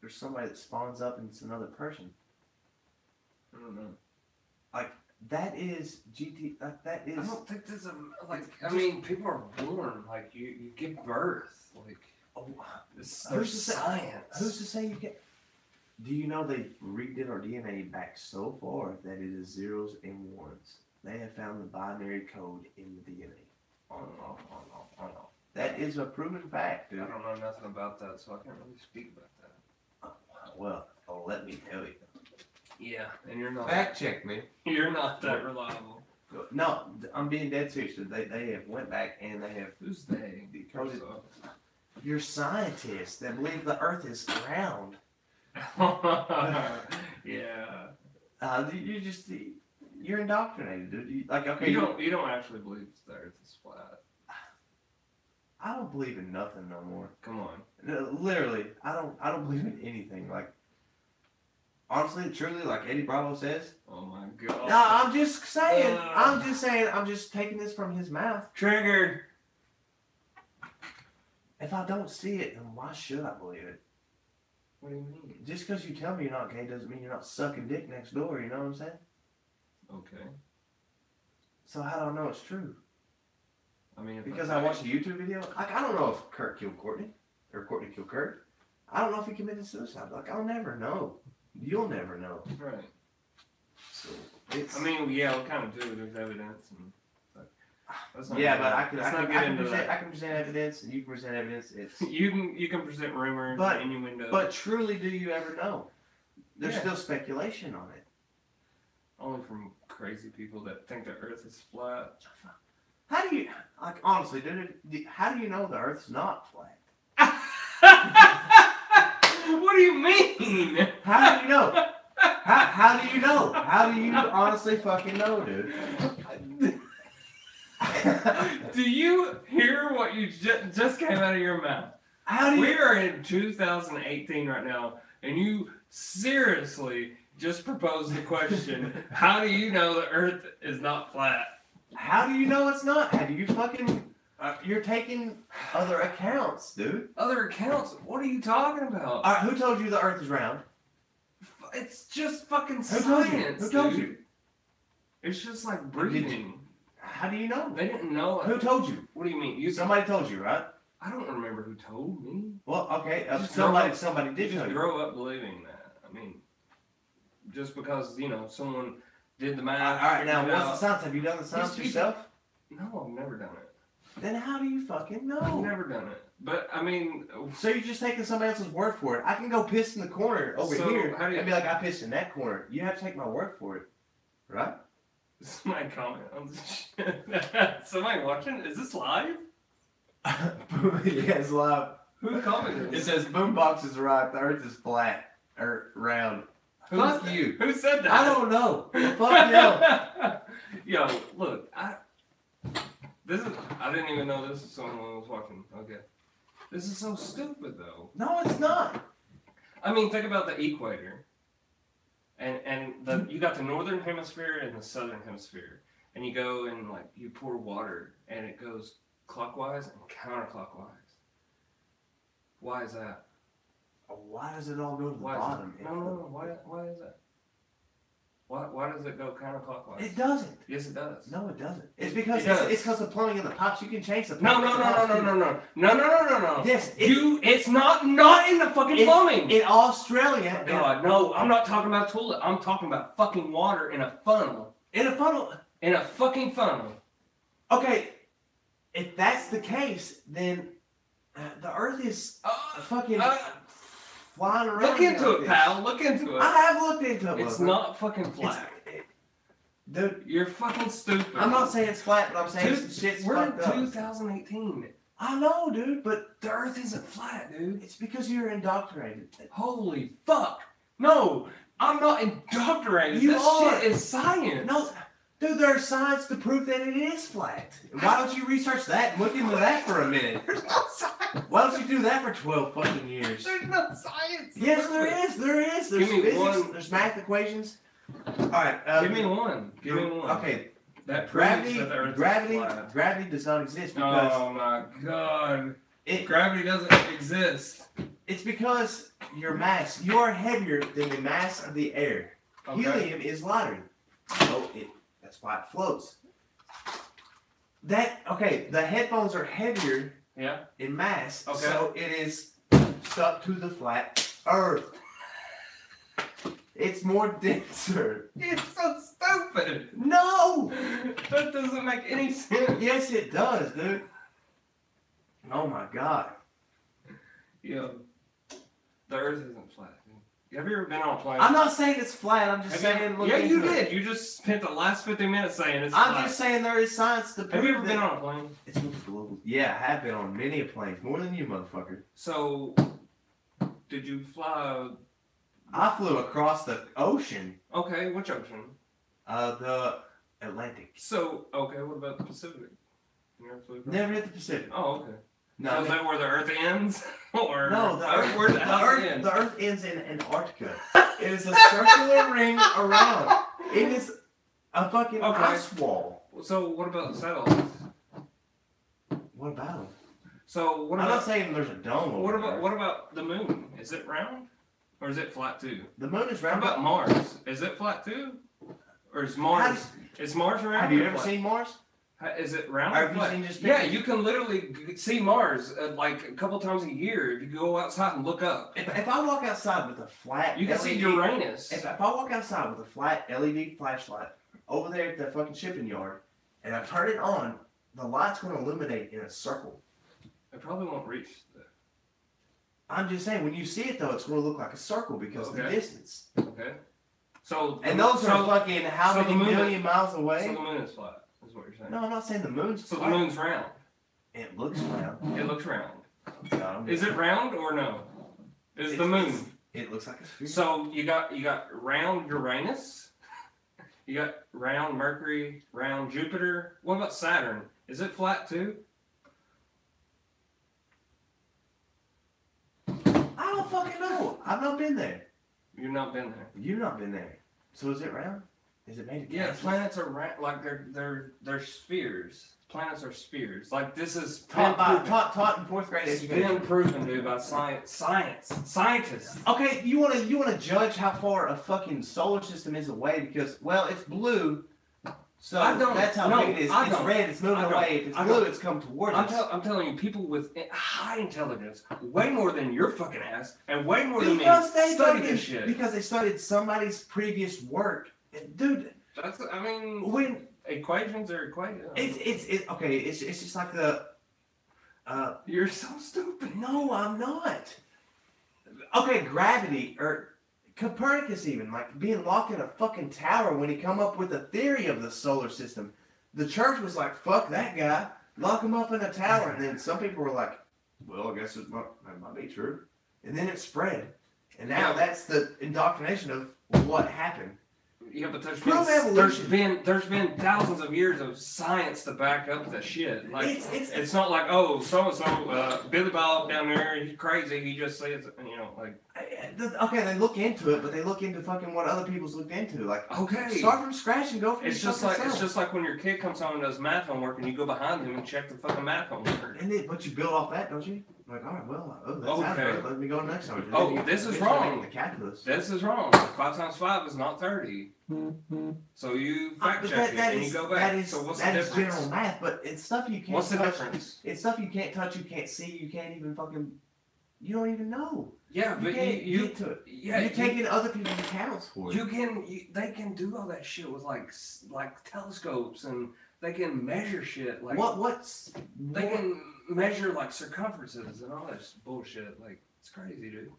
Speaker 1: there's somebody that spawns up and it's another person.
Speaker 2: I don't know.
Speaker 1: Like, that is GT. That is.
Speaker 2: I don't think there's a like. I mean, people are born like you give birth like.
Speaker 1: Oh,
Speaker 2: There's
Speaker 1: who's to say?
Speaker 2: science.
Speaker 1: Who's to say you can? Do you know they redid our DNA back so far that it is zeros and ones? They have found the binary code in the DNA.
Speaker 2: On and off, on and off, on and off.
Speaker 1: That is a proven fact, dude.
Speaker 2: I don't know nothing about that, so I can't really speak about that.
Speaker 1: Well, let me tell you.
Speaker 2: Yeah, and you're not.
Speaker 1: Fact check me.
Speaker 2: You're not that reliable.
Speaker 1: No, I'm being dead serious. They have went back and they have
Speaker 2: Who's they?
Speaker 1: decoded. You're scientists that believe the Earth is round.
Speaker 2: Yeah.
Speaker 1: You just you're indoctrinated, dude. Okay.
Speaker 2: You don't actually believe the Earth is flat.
Speaker 1: I don't believe in nothing no more.
Speaker 2: Come on.
Speaker 1: No, literally, I don't believe in anything. Like, honestly, truly, like Eddie Bravo says.
Speaker 2: Oh my god.
Speaker 1: No, I'm just saying. I'm just taking this from his mouth.
Speaker 2: Triggered.
Speaker 1: If I don't see it, then why should I believe it?
Speaker 2: What do you mean?
Speaker 1: Just because you tell me you're not gay doesn't mean you're not sucking dick next door. You know what I'm saying?
Speaker 2: Okay.
Speaker 1: So how do I know it's true?
Speaker 2: I mean,
Speaker 1: Because I watched a YouTube video. Like, I don't know if Kurt killed Courtney or Courtney killed Kurt. I don't know if he committed suicide. Like, I'll never know. You'll never know.
Speaker 2: Right.
Speaker 1: So it's.
Speaker 2: I mean, yeah, we kind of do. There's evidence, and that's not
Speaker 1: Yeah,
Speaker 2: good.
Speaker 1: but I can
Speaker 2: into that.
Speaker 1: I can present evidence, and you can present evidence. It's.
Speaker 2: You can present rumors,
Speaker 1: But-
Speaker 2: and innuendo.
Speaker 1: But truly, do you ever know? There's
Speaker 2: Yeah.
Speaker 1: still speculation on it.
Speaker 2: only from crazy people that think the Earth is flat.
Speaker 1: How do you, like, honestly, how do you know the Earth's not flat?
Speaker 2: What do you mean?
Speaker 1: How do you know? How do you know? How do you honestly fucking know, dude?
Speaker 2: Do you hear what you just came out of your mouth?
Speaker 1: How do you?
Speaker 2: We are in 2018 right now, and you seriously just proposed the question, how do you know the Earth is not flat?
Speaker 1: How do you know it's not? How do you fucking? You're taking other accounts, dude.
Speaker 2: Other accounts? What are you talking about?
Speaker 1: All right, who told you the Earth is round?
Speaker 2: It's just fucking
Speaker 1: Who
Speaker 2: science.
Speaker 1: told you? Who told
Speaker 2: dude.
Speaker 1: you?
Speaker 2: It's just like breathing.
Speaker 1: How do you know?
Speaker 2: They didn't know.
Speaker 1: Who told you?
Speaker 2: What do you mean?
Speaker 1: Somebody told you, right?
Speaker 2: I don't remember who told me.
Speaker 1: Well, okay,
Speaker 2: Just
Speaker 1: somebody
Speaker 2: You
Speaker 1: did
Speaker 2: just
Speaker 1: tell you.
Speaker 2: grow up believing that. I mean, just because, someone did the math.
Speaker 1: All right, now
Speaker 2: figured it
Speaker 1: what's the
Speaker 2: out.
Speaker 1: science? Have you done the science
Speaker 2: people-
Speaker 1: yourself?
Speaker 2: No, I've never done it.
Speaker 1: Then how do you fucking
Speaker 2: I've
Speaker 1: know?
Speaker 2: never done it. But, I mean,
Speaker 1: So you're just taking somebody else's word for it. I can go piss in the corner over
Speaker 2: So,
Speaker 1: here
Speaker 2: how do you-
Speaker 1: and be like, I pissed in that corner. You have to take my word for it, right?
Speaker 2: somebody comment on this shit. Somebody watching? Is this live?
Speaker 1: Yes, live.
Speaker 2: Who commented?
Speaker 1: It says Boombox is right. The Earth is flat or round. Fuck you.
Speaker 2: Who said that?
Speaker 1: I don't know. Fuck you.
Speaker 2: Yo, look, I didn't even know this was someone was watching. Okay. This is so stupid though.
Speaker 1: No, it's not.
Speaker 2: I mean, think about the equator. And you got the northern hemisphere and the southern hemisphere. And you go and you pour water and it goes clockwise and counterclockwise. Why is that?
Speaker 1: Why does it all go to the
Speaker 2: Why is
Speaker 1: bottom?
Speaker 2: it? No. Why is that? Why does it go counterclockwise?
Speaker 1: It doesn't.
Speaker 2: Yes, it does.
Speaker 1: No, it doesn't. It's because
Speaker 2: It does.
Speaker 1: it's because the plumbing of the pipes. You can change the
Speaker 2: No.
Speaker 1: pipes. Yes,
Speaker 2: It's not in the fucking plumbing.
Speaker 1: In Australia,
Speaker 2: God, no, I'm not talking about toilet. I'm talking about fucking water in a funnel.
Speaker 1: in a funnel.
Speaker 2: In a fucking funnel.
Speaker 1: Okay, if that's the case, then the Earth is fucking flying around.
Speaker 2: Look into
Speaker 1: like
Speaker 2: it,
Speaker 1: this.
Speaker 2: pal. Look into it.
Speaker 1: I have looked into it.
Speaker 2: It's
Speaker 1: motherfucker.
Speaker 2: not fucking flat.
Speaker 1: Dude,
Speaker 2: You're fucking stupid.
Speaker 1: I'm not saying it's flat, but I'm saying shit's
Speaker 2: We're in
Speaker 1: fucked up.
Speaker 2: 2018.
Speaker 1: I know, dude, but
Speaker 2: The Earth isn't flat, dude.
Speaker 1: it's because you're indoctrinated.
Speaker 2: Holy fuck! No, I'm not indoctrinated.
Speaker 1: You
Speaker 2: This
Speaker 1: are.
Speaker 2: shit is science.
Speaker 1: No, dude, there's science to prove that it is flat. Why don't you research that and look into that for a minute?
Speaker 2: There's no science.
Speaker 1: Why don't you do that for 12 fucking years?
Speaker 2: There's no science.
Speaker 1: Yes, there is. There is. There's
Speaker 2: Give me
Speaker 1: physics.
Speaker 2: one.
Speaker 1: There's math equations. All right.
Speaker 2: Give me one. Give me one.
Speaker 1: Okay.
Speaker 2: That proves
Speaker 1: Gravity.
Speaker 2: that the Earth is
Speaker 1: Gravity.
Speaker 2: flat.
Speaker 1: Gravity does not exist because
Speaker 2: Oh my god.
Speaker 1: it.
Speaker 2: Gravity doesn't exist.
Speaker 1: It's because your mass. You are heavier than the mass of the air.
Speaker 2: Okay.
Speaker 1: Helium is lighter, so that's why it floats. The headphones are heavier
Speaker 2: Yeah.
Speaker 1: in mass,
Speaker 2: Okay.
Speaker 1: so it is stuck to the flat Earth. It's more denser.
Speaker 2: It's so stupid.
Speaker 1: No!
Speaker 2: That doesn't make any sense.
Speaker 1: Yes, it does, dude. Oh my god.
Speaker 2: Yeah. The Earth isn't flat. Have you ever been on a plane?
Speaker 1: I'm not saying it's flat, I'm just
Speaker 2: Have you
Speaker 1: saying
Speaker 2: ever-
Speaker 1: look
Speaker 2: yeah, you
Speaker 1: into it.
Speaker 2: did. You just spent the last 50 minutes saying it's
Speaker 1: I'm
Speaker 2: flat.
Speaker 1: just saying there is science to prove
Speaker 2: Have you ever been
Speaker 1: that-
Speaker 2: on a plane?
Speaker 1: It's global. Yeah, I have been on many a planes, more than you, motherfucker.
Speaker 2: So, did you fly?
Speaker 1: I flew across the ocean,
Speaker 2: Okay, which ocean?
Speaker 1: the Atlantic.
Speaker 2: So, okay, what about the Pacific? You never flew across?
Speaker 1: Never hit the Pacific.
Speaker 2: Oh, okay.
Speaker 1: No,
Speaker 2: So is that where the Earth ends? Or
Speaker 1: no, the Earth,
Speaker 2: where the hell
Speaker 1: the Earth ends in Antarctica. It is a circular ring around. It is a fucking
Speaker 2: Okay.
Speaker 1: ice wall.
Speaker 2: So what about satellites?
Speaker 1: What about them?
Speaker 2: So what
Speaker 1: I'm
Speaker 2: about
Speaker 1: not saying there's a dome over there.
Speaker 2: what about the moon? Is it round, or is it flat too?
Speaker 1: The moon is
Speaker 2: How
Speaker 1: round.
Speaker 2: about Mars? Is it flat too, or is Mars? Is Mars round?
Speaker 1: Have you
Speaker 2: or
Speaker 1: ever
Speaker 2: flat?
Speaker 1: seen Mars?
Speaker 2: Is it round?
Speaker 1: Or
Speaker 2: or
Speaker 1: have you
Speaker 2: flat?
Speaker 1: seen just
Speaker 2: Yeah,
Speaker 1: pictures?
Speaker 2: you can literally see Mars like a couple times a year if you go outside and look up.
Speaker 1: If I walk outside with a flat
Speaker 2: You can see
Speaker 1: LED
Speaker 2: Uranus.
Speaker 1: If I walk outside with a flat LED flashlight over there at the fucking shipping yard, and I turn it on, the light's going to illuminate in a circle.
Speaker 2: It probably won't reach.
Speaker 1: I'm just saying, when you see it though, it's going to look like a circle because of the
Speaker 2: Okay.
Speaker 1: distance.
Speaker 2: Okay. So
Speaker 1: And those are
Speaker 2: so,
Speaker 1: fucking how
Speaker 2: so
Speaker 1: many
Speaker 2: the moon-
Speaker 1: million miles
Speaker 2: so
Speaker 1: away?
Speaker 2: the moon is flat. Is what you're saying.
Speaker 1: No, I'm not saying the moon's
Speaker 2: So the
Speaker 1: flat.
Speaker 2: moon's round.
Speaker 1: It looks round.
Speaker 2: It looks round.
Speaker 1: No,
Speaker 2: Is it round or no? Is the moon?
Speaker 1: It looks like a sphere.
Speaker 2: So you got round Uranus, you got round Mercury, round Jupiter. What about Saturn? Is it flat too?
Speaker 1: I don't fucking know. I've not been there.
Speaker 2: You've not been there.
Speaker 1: You've not been there. So is it round? Is it made of
Speaker 2: Yeah,
Speaker 1: gases?
Speaker 2: planets are like they're spheres. Planets are spheres. Like this is
Speaker 1: Taught in fourth grade
Speaker 2: It's
Speaker 1: education.
Speaker 2: been proven, dude, by scientists.
Speaker 1: Okay, you wanna judge how far a fucking solar system is away because well it's blue, so
Speaker 2: I don't-
Speaker 1: that's how
Speaker 2: no,
Speaker 1: big it is.
Speaker 2: I
Speaker 1: It's
Speaker 2: don't.
Speaker 1: red, it's moving
Speaker 2: I don't.
Speaker 1: away. If it's
Speaker 2: I
Speaker 1: blue,
Speaker 2: don't.
Speaker 1: it's come towards
Speaker 2: I'm,
Speaker 1: us.
Speaker 2: I'm telling you, people with high intelligence, way more than your fucking ass, and way more than me,
Speaker 1: Because they
Speaker 2: study
Speaker 1: fucking,
Speaker 2: this shit.
Speaker 1: because they studied somebody's previous work. Dude,
Speaker 2: That's, I mean,
Speaker 1: when
Speaker 2: equations are equations.
Speaker 1: it's okay, it's just like the
Speaker 2: You're so stupid.
Speaker 1: no, I'm not. Okay, gravity or Copernicus even like being locked in a fucking tower when he come up with a theory of the solar system. The church was like, "Fuck that guy, lock him up in a tower." And then some people were like, "Well, I guess that might be true." And then it spread, and now
Speaker 2: Yeah.
Speaker 1: that's the indoctrination of what happened.
Speaker 2: Yeah, but there's
Speaker 1: Prove evolution.
Speaker 2: there's been thousands of years of science to back up the shit. Like
Speaker 1: It's
Speaker 2: it's not like so and so Billy Bob down there, he's crazy. He just says like
Speaker 1: okay. They look into it, but they look into fucking what other people's looked into. Like
Speaker 2: okay.
Speaker 1: start from scratch and go for
Speaker 2: It's
Speaker 1: your
Speaker 2: just
Speaker 1: fucking
Speaker 2: like it's
Speaker 1: self.
Speaker 2: just like when your kid comes home and does math homework and you go behind him and check the fucking math homework.
Speaker 1: And then, but you build off that, don't you? Like, all right, well, that sounds
Speaker 2: Okay.
Speaker 1: right. Let me go next time.
Speaker 2: Oh, this is wrong.
Speaker 1: The calculus.
Speaker 2: This is wrong. 5 times 5 is not 30. So you fact
Speaker 1: But
Speaker 2: check it
Speaker 1: that
Speaker 2: and
Speaker 1: is
Speaker 2: you go back.
Speaker 1: that is
Speaker 2: So what's
Speaker 1: that
Speaker 2: the
Speaker 1: is
Speaker 2: difference?
Speaker 1: general math, but it's stuff you can't.
Speaker 2: What's the
Speaker 1: touch.
Speaker 2: difference?
Speaker 1: It's stuff you can't touch, you can't see, you can't even fucking. You don't even know.
Speaker 2: Yeah,
Speaker 1: You
Speaker 2: but
Speaker 1: can't
Speaker 2: you
Speaker 1: get to it.
Speaker 2: yeah
Speaker 1: You're taking other people's accounts for it.
Speaker 2: they can do all that shit with like telescopes and they can measure shit like they can measure like circumferences and all this bullshit. Like it's crazy, dude.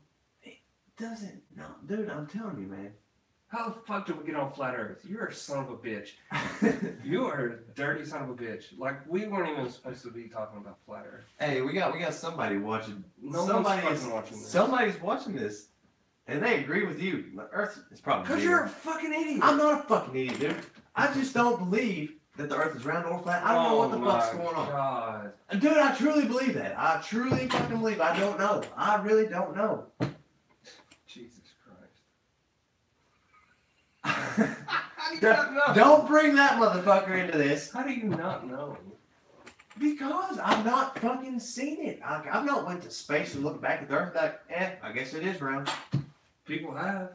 Speaker 1: doesn't no, dude. I'm telling you, man.
Speaker 2: How the fuck did we get on flat Earth? You're a son of a bitch. You are a dirty son of a bitch. Like we weren't even supposed to be talking about flat Earth.
Speaker 1: Hey, we got somebody watching.
Speaker 2: No one's
Speaker 1: somebody's
Speaker 2: fucking watching this.
Speaker 1: Somebody's watching this, and they agree with you. The Earth is probably.
Speaker 2: Cause
Speaker 1: bigger.
Speaker 2: you're a fucking idiot.
Speaker 1: I'm not a fucking idiot, dude. I just don't believe that the Earth is round or flat. I don't know what the fuck's going on.
Speaker 2: God.
Speaker 1: Dude, I truly believe that. I truly fucking believe. I don't know. I really don't know.
Speaker 2: Jesus Christ.
Speaker 1: How
Speaker 2: do you not know?
Speaker 1: Don't bring that motherfucker into this.
Speaker 2: How do you not know?
Speaker 1: Because I've not fucking seen it. I've not went to space and looked back at the Earth like, I guess it is round.
Speaker 2: People have.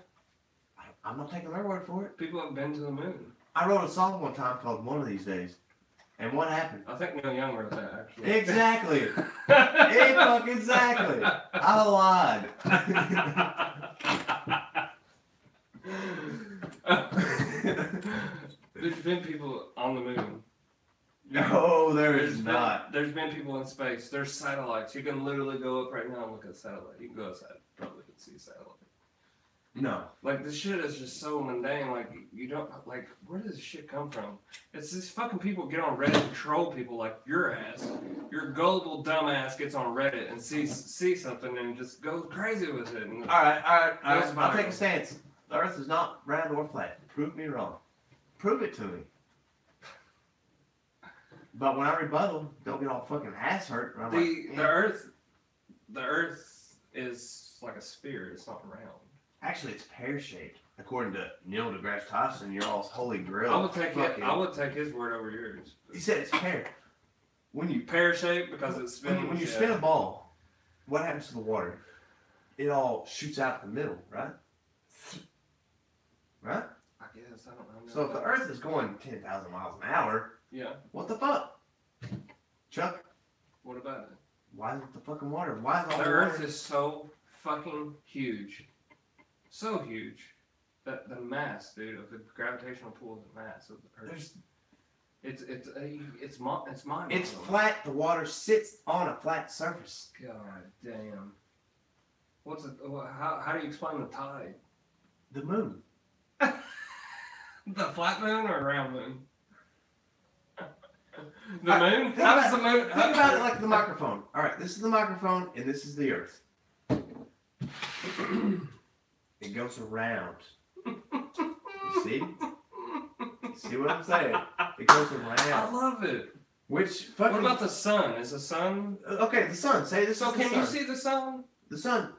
Speaker 1: I'm not taking their word for it.
Speaker 2: People have been to the moon.
Speaker 1: I wrote a song one time called One of These Days. And what happened?
Speaker 2: I think Neil Young wrote that actually.
Speaker 1: Exactly. Exactly. I lied.
Speaker 2: There's been people on the moon.
Speaker 1: No, there is not.
Speaker 2: There's been people in space. There's satellites. You can literally go up right now and look at satellite. You can go outside, probably can see satellite.
Speaker 1: No.
Speaker 2: Like this shit is just so mundane. Like you don't like where does this shit come from? It's these fucking people get on Reddit and troll people like your ass. Your gullible dumbass gets on Reddit and sees something and just goes crazy with it. And
Speaker 1: Alright.
Speaker 2: That's
Speaker 1: I'll
Speaker 2: viral.
Speaker 1: take a stance. The Earth is not round or flat. Prove me wrong. Prove it to me. But when I rebuttal, don't get all fucking ass hurt. And I'm like,
Speaker 2: the Earth is like a sphere. It's not round.
Speaker 1: actually, it's pear-shaped. According to Neil deGrasse Tyson, you're all's holy grail.
Speaker 2: I would take
Speaker 1: Fucking-
Speaker 2: I would take his word over yours.
Speaker 1: He said it's pear. When you
Speaker 2: Pear shaped because it's spinning.
Speaker 1: when you
Speaker 2: yeah.
Speaker 1: spin a ball, what happens to the water? It all shoots out the middle, right? Right?
Speaker 2: I guess I don't know.
Speaker 1: So if the Earth is going 10,000 miles an hour,
Speaker 2: Yeah.
Speaker 1: what the fuck? Chuck,
Speaker 2: What about it?
Speaker 1: why is the fucking water? Why is all
Speaker 2: The
Speaker 1: the
Speaker 2: Earth
Speaker 1: water?
Speaker 2: is so fucking huge, so huge that the mass, dude, of the gravitational pull of the mass of the Earth. It's mind.
Speaker 1: It's flat. The water sits on a flat surface.
Speaker 2: God damn. What's it? How do you explain the tide?
Speaker 1: The moon.
Speaker 2: The flat moon or round moon? The
Speaker 1: Alright,
Speaker 2: moon?
Speaker 1: think
Speaker 2: How
Speaker 1: about-
Speaker 2: does the moon?
Speaker 1: Think about it like the microphone. All right, this is the microphone, and this is the Earth. It goes around. You see? See what I'm saying? It goes
Speaker 2: I
Speaker 1: around.
Speaker 2: love it.
Speaker 1: Which fucking?
Speaker 2: What about the sun? Is the sun?
Speaker 1: Okay, the sun. Say this
Speaker 2: So
Speaker 1: is the
Speaker 2: can
Speaker 1: sun.
Speaker 2: you see the sun?
Speaker 1: The sun?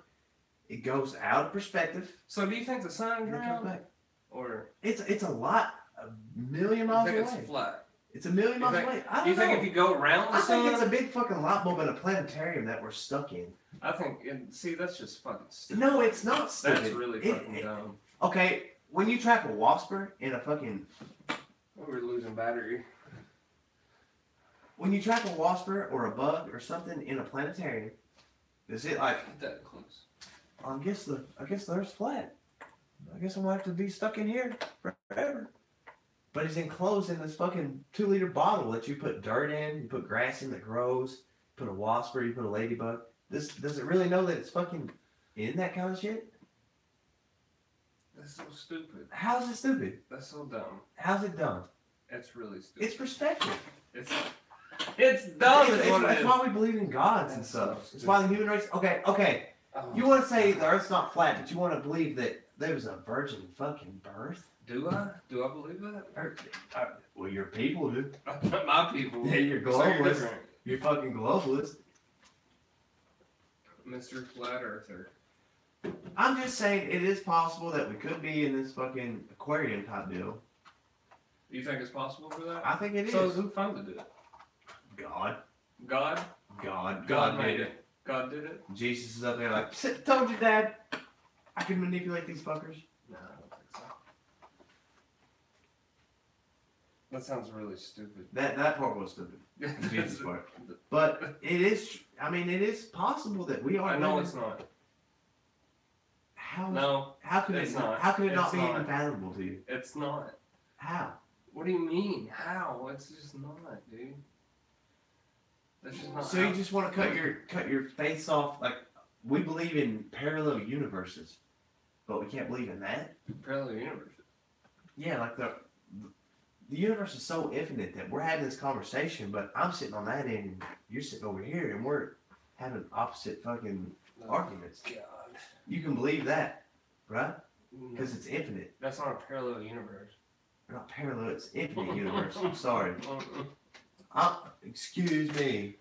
Speaker 1: It goes out of perspective
Speaker 2: So do you think the sun
Speaker 1: and it comes
Speaker 2: round?
Speaker 1: back.
Speaker 2: Or
Speaker 1: It's a lot, a million
Speaker 2: you
Speaker 1: miles
Speaker 2: think
Speaker 1: away.
Speaker 2: it's flat?
Speaker 1: It's a million miles
Speaker 2: think-
Speaker 1: away. I don't
Speaker 2: You think
Speaker 1: know.
Speaker 2: if you go around the
Speaker 1: I think
Speaker 2: sun?
Speaker 1: it's a big fucking light bulb in a planetarium that we're stuck in.
Speaker 2: I think. See, that's just fucking stupid.
Speaker 1: No, it's not stupid.
Speaker 2: That's really fucking dumb.
Speaker 1: Okay, when you trap a wasper in a fucking
Speaker 2: We're losing battery.
Speaker 1: when you trap a wasper or a bug or something in a planetarium, is it like
Speaker 2: Get that close.
Speaker 1: I guess the Earth's flat. I guess I'm gonna have to be stuck in here forever. But he's enclosed in this fucking 2-liter bottle that you put dirt in, you put grass in that grows, you put a wasper, you put a ladybug. Does it really know that it's fucking in that kind of shit?
Speaker 2: That's so stupid.
Speaker 1: How's it stupid?
Speaker 2: That's so dumb.
Speaker 1: How's it dumb?
Speaker 2: It's really stupid.
Speaker 1: It's perspective.
Speaker 2: It's dumb.
Speaker 1: It's,
Speaker 2: is what it
Speaker 1: that's
Speaker 2: is.
Speaker 1: why we believe in gods and
Speaker 2: That's
Speaker 1: stuff.
Speaker 2: so
Speaker 1: It's why the human race. Okay.
Speaker 2: Oh.
Speaker 1: You want to say the Earth's not flat, but you want to believe that there was a virgin fucking birth?
Speaker 2: Do I? Do I believe that?
Speaker 1: Well, your people do.
Speaker 2: My people.
Speaker 1: Yeah, you're
Speaker 2: So you're
Speaker 1: globalist.
Speaker 2: different.
Speaker 1: You're fucking globalist.
Speaker 2: Mr. Flat Earther.
Speaker 1: I'm just saying it is possible that we could be in this fucking aquarium type deal.
Speaker 2: You think it's possible for that?
Speaker 1: I think it is.
Speaker 2: So who funded it?
Speaker 1: God.
Speaker 2: God?
Speaker 1: God
Speaker 2: made it. God did it?
Speaker 1: Jesus is up there like, told you, Dad. I can manipulate these fuckers.
Speaker 2: No, I don't think so. That sounds really stupid.
Speaker 1: That part was stupid. The Jesus part. But it is. I mean, it is possible that we are.
Speaker 2: I know
Speaker 1: living-
Speaker 2: it's not.
Speaker 1: How?
Speaker 2: No,
Speaker 1: How could
Speaker 2: it's
Speaker 1: it?
Speaker 2: not.
Speaker 1: How could it not
Speaker 2: It's
Speaker 1: be
Speaker 2: not.
Speaker 1: unfathomable to you?
Speaker 2: it's not.
Speaker 1: How?
Speaker 2: What do you mean? How? It's just not, dude. That's just not.
Speaker 1: So you just want to cut your face off? Like we believe in parallel universes. but we can't believe in that.
Speaker 2: Parallel universe.
Speaker 1: Yeah, like the universe is so infinite that we're having this conversation, but I'm sitting on that end and you're sitting over here, and we're having opposite fucking arguments.
Speaker 2: God.
Speaker 1: You can believe that, right?
Speaker 2: No,
Speaker 1: Because it's infinite.
Speaker 2: that's not a parallel universe.
Speaker 1: Not parallel, it's infinite universe. I'm sorry.
Speaker 2: Mm-mm.
Speaker 1: Excuse me.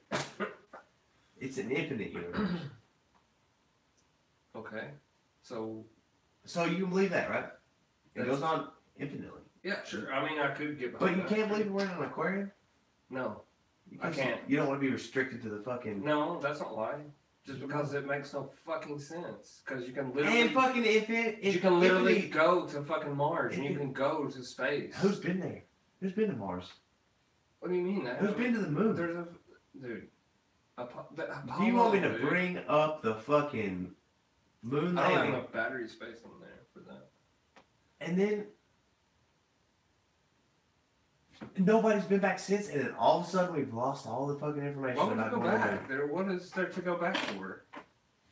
Speaker 1: It's an infinite universe.
Speaker 2: Okay. So,
Speaker 1: So you can believe that, right? It
Speaker 2: That's-
Speaker 1: goes on infinitely.
Speaker 2: yeah, sure. I mean, I could get
Speaker 1: But
Speaker 2: behind
Speaker 1: you
Speaker 2: that.
Speaker 1: can't believe we're in an aquarium?
Speaker 2: No. I
Speaker 1: Because
Speaker 2: can't.
Speaker 1: You don't want to be restricted to the fucking...
Speaker 2: No, that's not why. Just because it makes no fucking sense. Because you can literally...
Speaker 1: And fucking infinite...
Speaker 2: you can literally
Speaker 1: infinite-
Speaker 2: go to fucking Mars and you
Speaker 1: Infinite-
Speaker 2: can go to space.
Speaker 1: Who's been there? Who's been to Mars?
Speaker 2: What do you mean?
Speaker 1: Who's been to the moon?
Speaker 2: There's a... Dude.
Speaker 1: Do you want me to
Speaker 2: Apollo, dude.
Speaker 1: bring up the fucking moon
Speaker 2: I don't have
Speaker 1: landing?
Speaker 2: enough battery space on there for that.
Speaker 1: And then... Nobody's been back since, and then all of a sudden we've lost all the fucking information
Speaker 2: Why would you
Speaker 1: about
Speaker 2: go
Speaker 1: going there.
Speaker 2: back? There, what is there to go back for?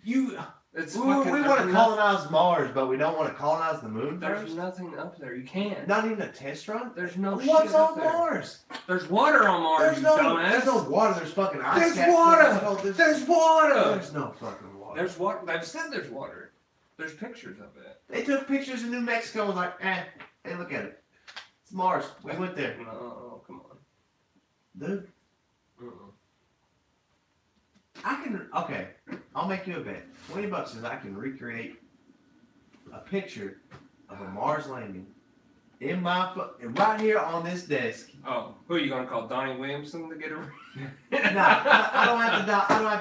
Speaker 1: You...
Speaker 2: It's
Speaker 1: We
Speaker 2: fucking...
Speaker 1: want to colonize Mars, but we don't want to colonize the moon
Speaker 2: There's
Speaker 1: first?
Speaker 2: nothing up there. You can't.
Speaker 1: Not even a test run?
Speaker 2: There's no
Speaker 1: What's
Speaker 2: shit up
Speaker 1: on
Speaker 2: there.
Speaker 1: Mars?
Speaker 2: There's water on Mars,
Speaker 1: There's
Speaker 2: you
Speaker 1: no,
Speaker 2: dumbass.
Speaker 1: there's no water. There's fucking ice
Speaker 2: There's
Speaker 1: caps.
Speaker 2: water!
Speaker 1: There's,
Speaker 2: There's water!
Speaker 1: there's no fucking water.
Speaker 2: There's water. They've said there's water. There's pictures of it.
Speaker 1: They took pictures in New Mexico and was like, hey, look at it. It's Mars. We went there.
Speaker 2: No, come on.
Speaker 1: Dude,
Speaker 2: Mm-mm.
Speaker 1: okay, I'll make you a bet. $20 says I can recreate a picture of a Mars landing in my, right here on this desk.
Speaker 2: Oh, who are you gonna call? Donnie Williamson to get a?
Speaker 1: Nah, I don't have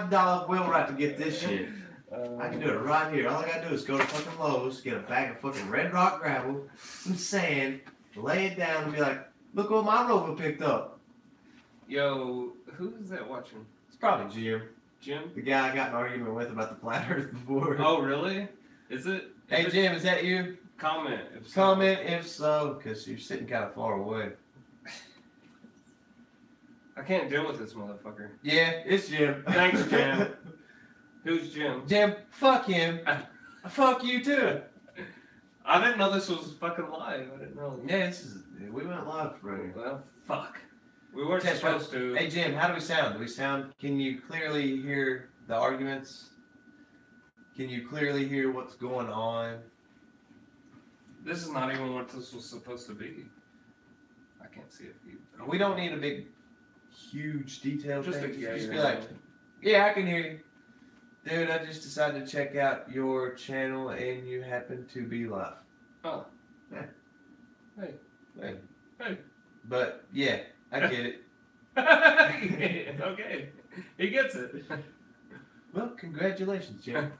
Speaker 1: to dial up Wheelwright to get this shit. I can do it right here. All I gotta do is go to fucking Lowe's, get a bag of fucking red rock gravel, some sand, lay it down, and be like, look what my rover picked up.
Speaker 2: Yo, who is that watching?
Speaker 1: It's probably Jim,
Speaker 2: Jim?
Speaker 1: the guy I got in an argument with about the flat Earth before.
Speaker 2: Oh, really? Is it?
Speaker 1: Hey
Speaker 2: If it-
Speaker 1: Jim, is that you?
Speaker 2: Comment. If so.
Speaker 1: Comment if so, because you're sitting kind of far away.
Speaker 2: I can't deal with this motherfucker.
Speaker 1: Yeah, it's Jim.
Speaker 2: Thanks, Jim. Who's Jim?
Speaker 1: Jim, fuck him. Fuck you too.
Speaker 2: I didn't know this was fucking live. I didn't know.
Speaker 1: Yeah, we went live for you.
Speaker 2: Well, fuck. We weren't
Speaker 1: Test
Speaker 2: supposed to.
Speaker 1: Hey Jim, how do we sound? Can you clearly hear the arguments? Can you clearly hear what's going on?
Speaker 2: This is not even what this was supposed to be. I can't see it.
Speaker 1: We don't need a big, huge detailed
Speaker 2: Just a
Speaker 1: thing.
Speaker 2: yeah,
Speaker 1: Just be
Speaker 2: yeah.
Speaker 1: like, yeah, I can hear you. Dude, I just decided to check out your channel and you happen to be live.
Speaker 2: Oh.
Speaker 1: Yeah.
Speaker 2: Hey.
Speaker 1: Hey.
Speaker 2: Hey.
Speaker 1: But yeah, I get it.
Speaker 2: Okay. He gets it.
Speaker 1: Well, congratulations, Jim.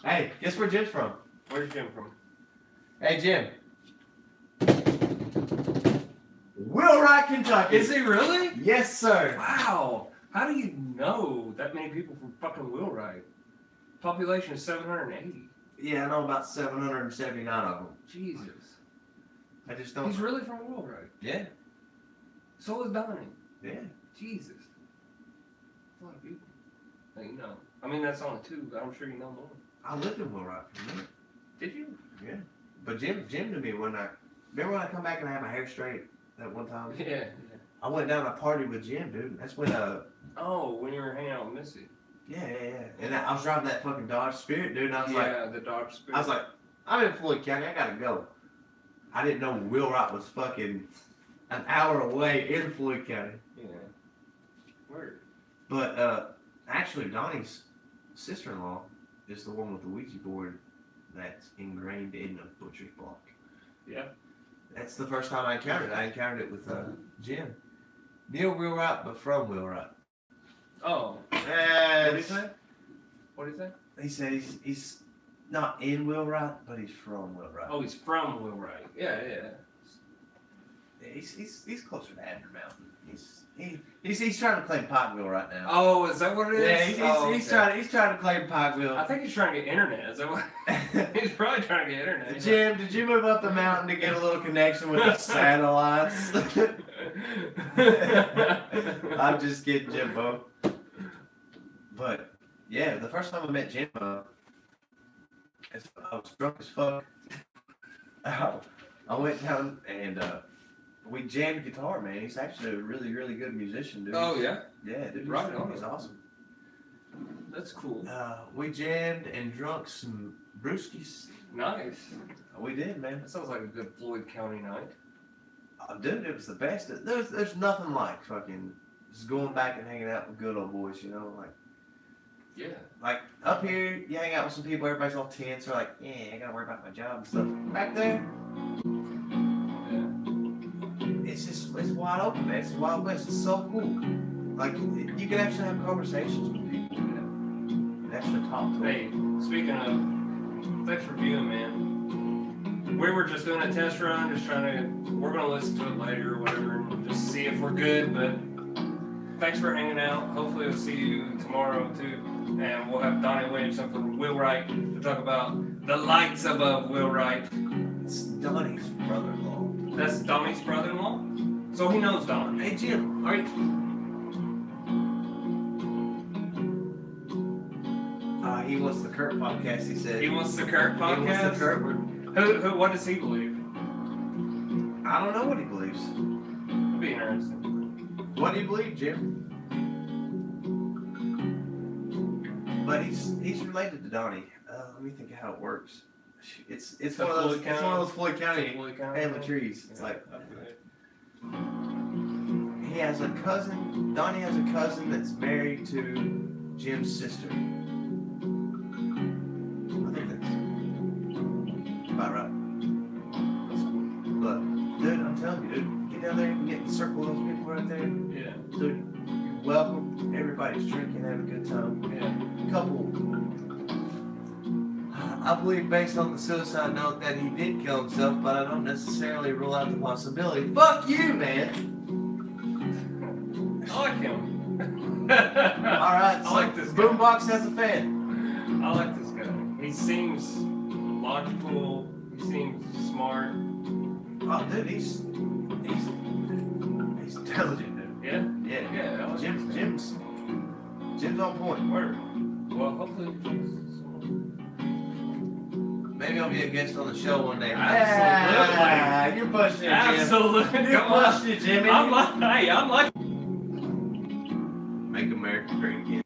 Speaker 1: Hey, guess where Jim's from?
Speaker 2: Where's Jim from?
Speaker 1: Hey, Jim. Wheelwright, Kentucky.
Speaker 2: Is he really?
Speaker 1: Yes, sir.
Speaker 2: Wow. How do you know that many people from fucking Wheelwright? Population is 780.
Speaker 1: Yeah, I know about 779 of them.
Speaker 2: Jesus.
Speaker 1: I just don't.
Speaker 2: He's really from Wheelwright.
Speaker 1: Yeah,
Speaker 2: So is Donnie.
Speaker 1: yeah.
Speaker 2: Jesus. That's a lot of people. That you know. I mean, that's only two, but I'm sure you know more.
Speaker 1: I lived in Wheelwright for a minute.
Speaker 2: Did you?
Speaker 1: But Jim to me when remember when I come back and I had my hair straight that one time?
Speaker 2: Yeah.
Speaker 1: I went down and I partied with Jim, dude. That's when
Speaker 2: Oh, when you were hanging out with Missy.
Speaker 1: yeah. And I was driving that fucking Dodge Spirit, dude. And I was like,
Speaker 2: Yeah, the Dodge Spirit.
Speaker 1: I was like, I'm in Floyd County. I gotta go. I didn't know Wheelwright was fucking an hour away in Floyd County.
Speaker 2: Yeah. Word.
Speaker 1: But actually, Donnie's sister-in-law is the one with the Ouija board that's ingrained in the butcher's block.
Speaker 2: Yeah.
Speaker 1: That's the first time I encountered it. I encountered it with Jim. Neil Wheelwright, but from Wheelwright.
Speaker 2: Oh. What
Speaker 1: What
Speaker 2: did he say? What did he say?
Speaker 1: He said he's not in Wheelwright, but he's from Wheelwright.
Speaker 2: Oh, he's from Wheelwright. Yeah.
Speaker 1: He's closer to Abner Mountain. He's trying to claim Pikeville right now.
Speaker 2: Oh, is that what it is?
Speaker 1: Yeah, he's
Speaker 2: okay.
Speaker 1: trying to claim Pikeville.
Speaker 2: I think he's trying to get internet. Is that what? He's probably trying to get internet.
Speaker 1: Jim, did you move up the mountain to get a little connection with the satellites? I'm just kidding, Jimbo. But yeah, the first time I met Jim, I was drunk as fuck. I went down and we jammed guitar, man. He's actually a really, really good musician, dude.
Speaker 2: Oh yeah,
Speaker 1: Yeah, dude.
Speaker 2: Right on.
Speaker 1: He's awesome.
Speaker 2: that's cool.
Speaker 1: We jammed and drunk some brewskis.
Speaker 2: Nice.
Speaker 1: We did, man.
Speaker 2: That sounds like a good Floyd County night.
Speaker 1: Dude, it was the best. There's nothing like fucking just going back and hanging out with good old boys, you know?
Speaker 2: Yeah.
Speaker 1: Like up here, you hang out with some people, everybody's all tense. They're like, yeah, I gotta worry about my job and stuff. Back there,
Speaker 2: Yeah.
Speaker 1: it's wide open, man. It's the Wild West. It's so cool. Like you can actually have conversations with people. And actually talk to them.
Speaker 2: Hey, speaking of, thanks for viewing, man. We were just doing a test run, just trying to. We're gonna listen to it later or whatever, and just see if we're good. But thanks for hanging out. Hopefully, we'll see you tomorrow too, and we'll have Donnie Williamson from Wheelwright to talk about the lights above Wheelwright.
Speaker 1: It's Donnie's brother-in-law.
Speaker 2: That's Donnie's brother-in-law, so he knows Don.
Speaker 1: Hey Jim, are you? He wants the Kurt podcast. He said
Speaker 2: He wants the Kurt
Speaker 1: He wants
Speaker 2: podcast.
Speaker 1: the Kurt.
Speaker 2: Who? What does he believe?
Speaker 1: I don't know what he believes.
Speaker 2: It'd be interesting.
Speaker 1: What do you believe, Jim? But he's related to Donnie. Let me think of how it works. It's
Speaker 2: The
Speaker 1: one of those
Speaker 2: Floyd
Speaker 1: it's one of those Floyd County
Speaker 2: Floyd County.
Speaker 1: family trees. It's
Speaker 2: Yeah.
Speaker 1: like he has a cousin. Donnie has a cousin that's married to Jim's sister. I think that's about right. But dude, I'm telling you, dude, get down there and get in the circle of those people right there.
Speaker 2: Yeah.
Speaker 1: Dude, you're welcome. Everybody's drinking, having a good time.
Speaker 2: Yeah.
Speaker 1: Couple. I believe, based on the suicide note, that he did kill himself, but I don't necessarily rule out the possibility. Fuck you, man.
Speaker 2: I like him.
Speaker 1: All right.
Speaker 2: I like this guy.
Speaker 1: Boombox has a fan.
Speaker 2: I like this guy. He seems logical. He seems smart.
Speaker 1: Oh, dude, he's intelligent, dude.
Speaker 2: Yeah.
Speaker 1: Yeah.
Speaker 2: Yeah. I like this guy.
Speaker 1: Jim's on point.
Speaker 2: Word. Well, hopefully.
Speaker 1: Maybe I'll be a guest on the show one day.
Speaker 2: Absolutely.
Speaker 1: Ah, you're pushing it, Jim.
Speaker 2: Absolutely.
Speaker 1: You're
Speaker 2: Come on.
Speaker 1: pushing it, Jimmy.
Speaker 2: I'm like.
Speaker 1: Make America great again.